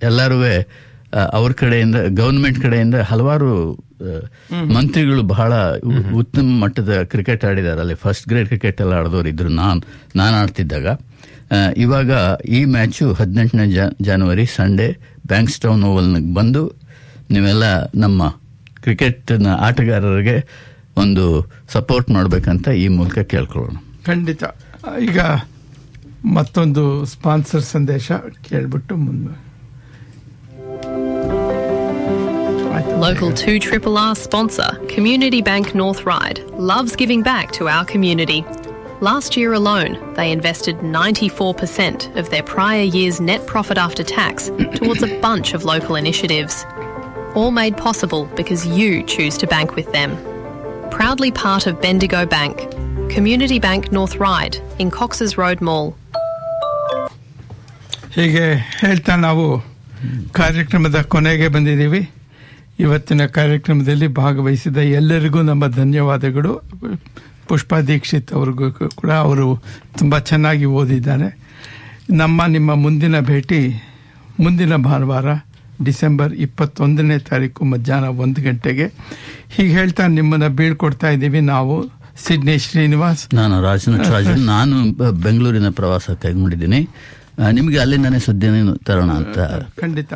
ಎಲ್ಲರೂ ಅವ್ರ ಕಡೆಯಿಂದ, ಗವರ್ಮೆಂಟ್ ಕಡೆಯಿಂದ ಹಲವಾರು ಮಂತ್ರಿಗಳು ಬಹಳ ಉತ್ತಮ ಮಟ್ಟದ ಕ್ರಿಕೆಟ್ ಆಡಿದ್ದಾರೆ. ಅಲ್ಲಿ ಫಸ್ಟ್ ಗ್ರೇಡ್ ಕ್ರಿಕೆಟ್ ಎಲ್ಲ ಆಡಿದವರು ಇದ್ರು ನಾನು ಆಡ್ತಿದ್ದಾಗ. ಇವಾಗ ಈ ಮ್ಯಾಚು 18ನೇ January ಸಂಡೇ ಬ್ಯಾಂಕ್ಸ್ಟೌನ್ ಓವಲ್ನಿಗೆ ಬಂದು ನೀವೆಲ್ಲ ನಮ್ಮ ಕ್ರಿಕೆಟ್ನ ಆಟಗಾರರಿಗೆ ಒಂದು ಸಪೋರ್ಟ್ ಮಾಡಬೇಕಂತ ಈ ಮೂಲಕ ಕೇಳ್ಕೊಳ್ಳೋಣ. ಖಂಡಿತ. ಈಗ ಮತ್ತೊಂದು ಸ್ಪಾನ್ಸರ್ ಸಂದೇಶ ಕೇಳ್ಬಿಟ್ಟು ಮುಂದೆ. Local 2RRR sponsor, Community Bank North Ryde, loves giving back to our community. Last year alone, they invested 94% of their prior year's net profit after tax towards a bunch of local initiatives. All made possible because you choose to bank with them. Proudly part of Bendigo Bank, Community Bank North Ryde in Cox's Road Mall. ಹೀಗೆ ಹೇಳ್ತಾ ನಾವು ಕಾರ್ಯಕ್ರಮದ ಕೊನೆಗೆ ಬಂದಿದ್ದೀವಿ. ಇವತ್ತಿನ ಕಾರ್ಯಕ್ರಮದಲ್ಲಿ ಭಾಗವಹಿಸಿದ ಎಲ್ಲರಿಗೂ ನಮ್ಮ ಧನ್ಯವಾದಗಳು. ಪುಷ್ಪಾ ದೀಕ್ಷಿತ್ ಅವ್ರಿಗೂ ಕೂಡ, ಅವರು ತುಂಬ ಚೆನ್ನಾಗಿ ಓದಿದ್ದಾರೆ. ನಿಮ್ಮ ಮುಂದಿನ ಭೇಟಿ ಮುಂದಿನ ಭಾನುವಾರ ಡಿಸೆಂಬರ್ 21ನೇ ತಾರೀಕು ಮಧ್ಯಾಹ್ನ 1 ಗಂಟೆಗೆ. ಹೀಗೆ ಹೇಳ್ತಾ ನಿಮ್ಮನ್ನು ಬೀಳ್ಕೊಡ್ತಾ ಇದ್ದೀವಿ. ನಾವು ಸಿಡ್ನಿ ಶ್ರೀನಿವಾಸ್, ನಾನು ರಾಜನ್. ನಾನು ಬೆಂಗಳೂರಿನ ಪ್ರವಾಸ ಕೈಗೊಂಡಿದ್ದೀನಿ. ನಿಮಗೆ ಅಲ್ಲಿಂದಾನೇ ಸುದ್ದಿನ ತರೋಣ ಅಂತ ಖಂಡಿತ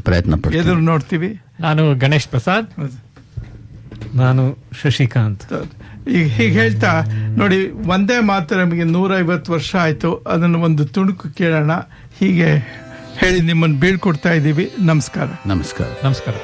ಪ್ರಯತ್ನ ಪಡ್ತೀನಿ. ಎದುರು ನೋಡ್ತೀವಿ. ನಾನು ಗಣೇಶ್ ಪ್ರಸಾದ್. ನಾನು ಶಶಿಕಾಂತ್. ಈಗ ಹೀಗೆ ಹೇಳ್ತಾ ನೋಡಿ, ಒಂದೇ ಮಾತ್ರ ನಮಗೆ 150 ವರ್ಷ ಆಯ್ತು. ಅದನ್ನು ಒಂದು ತುಣುಕು ಕೇಳೋಣ. ಹೀಗೆ ಹೇಳಿ ನಿಮ್ಮನ್ನು ಬೀಳ್ಕೊಡ್ತಾ ಇದ್ದೀವಿ. ನಮಸ್ಕಾರ. ನಮಸ್ಕಾರ. ನಮಸ್ಕಾರ.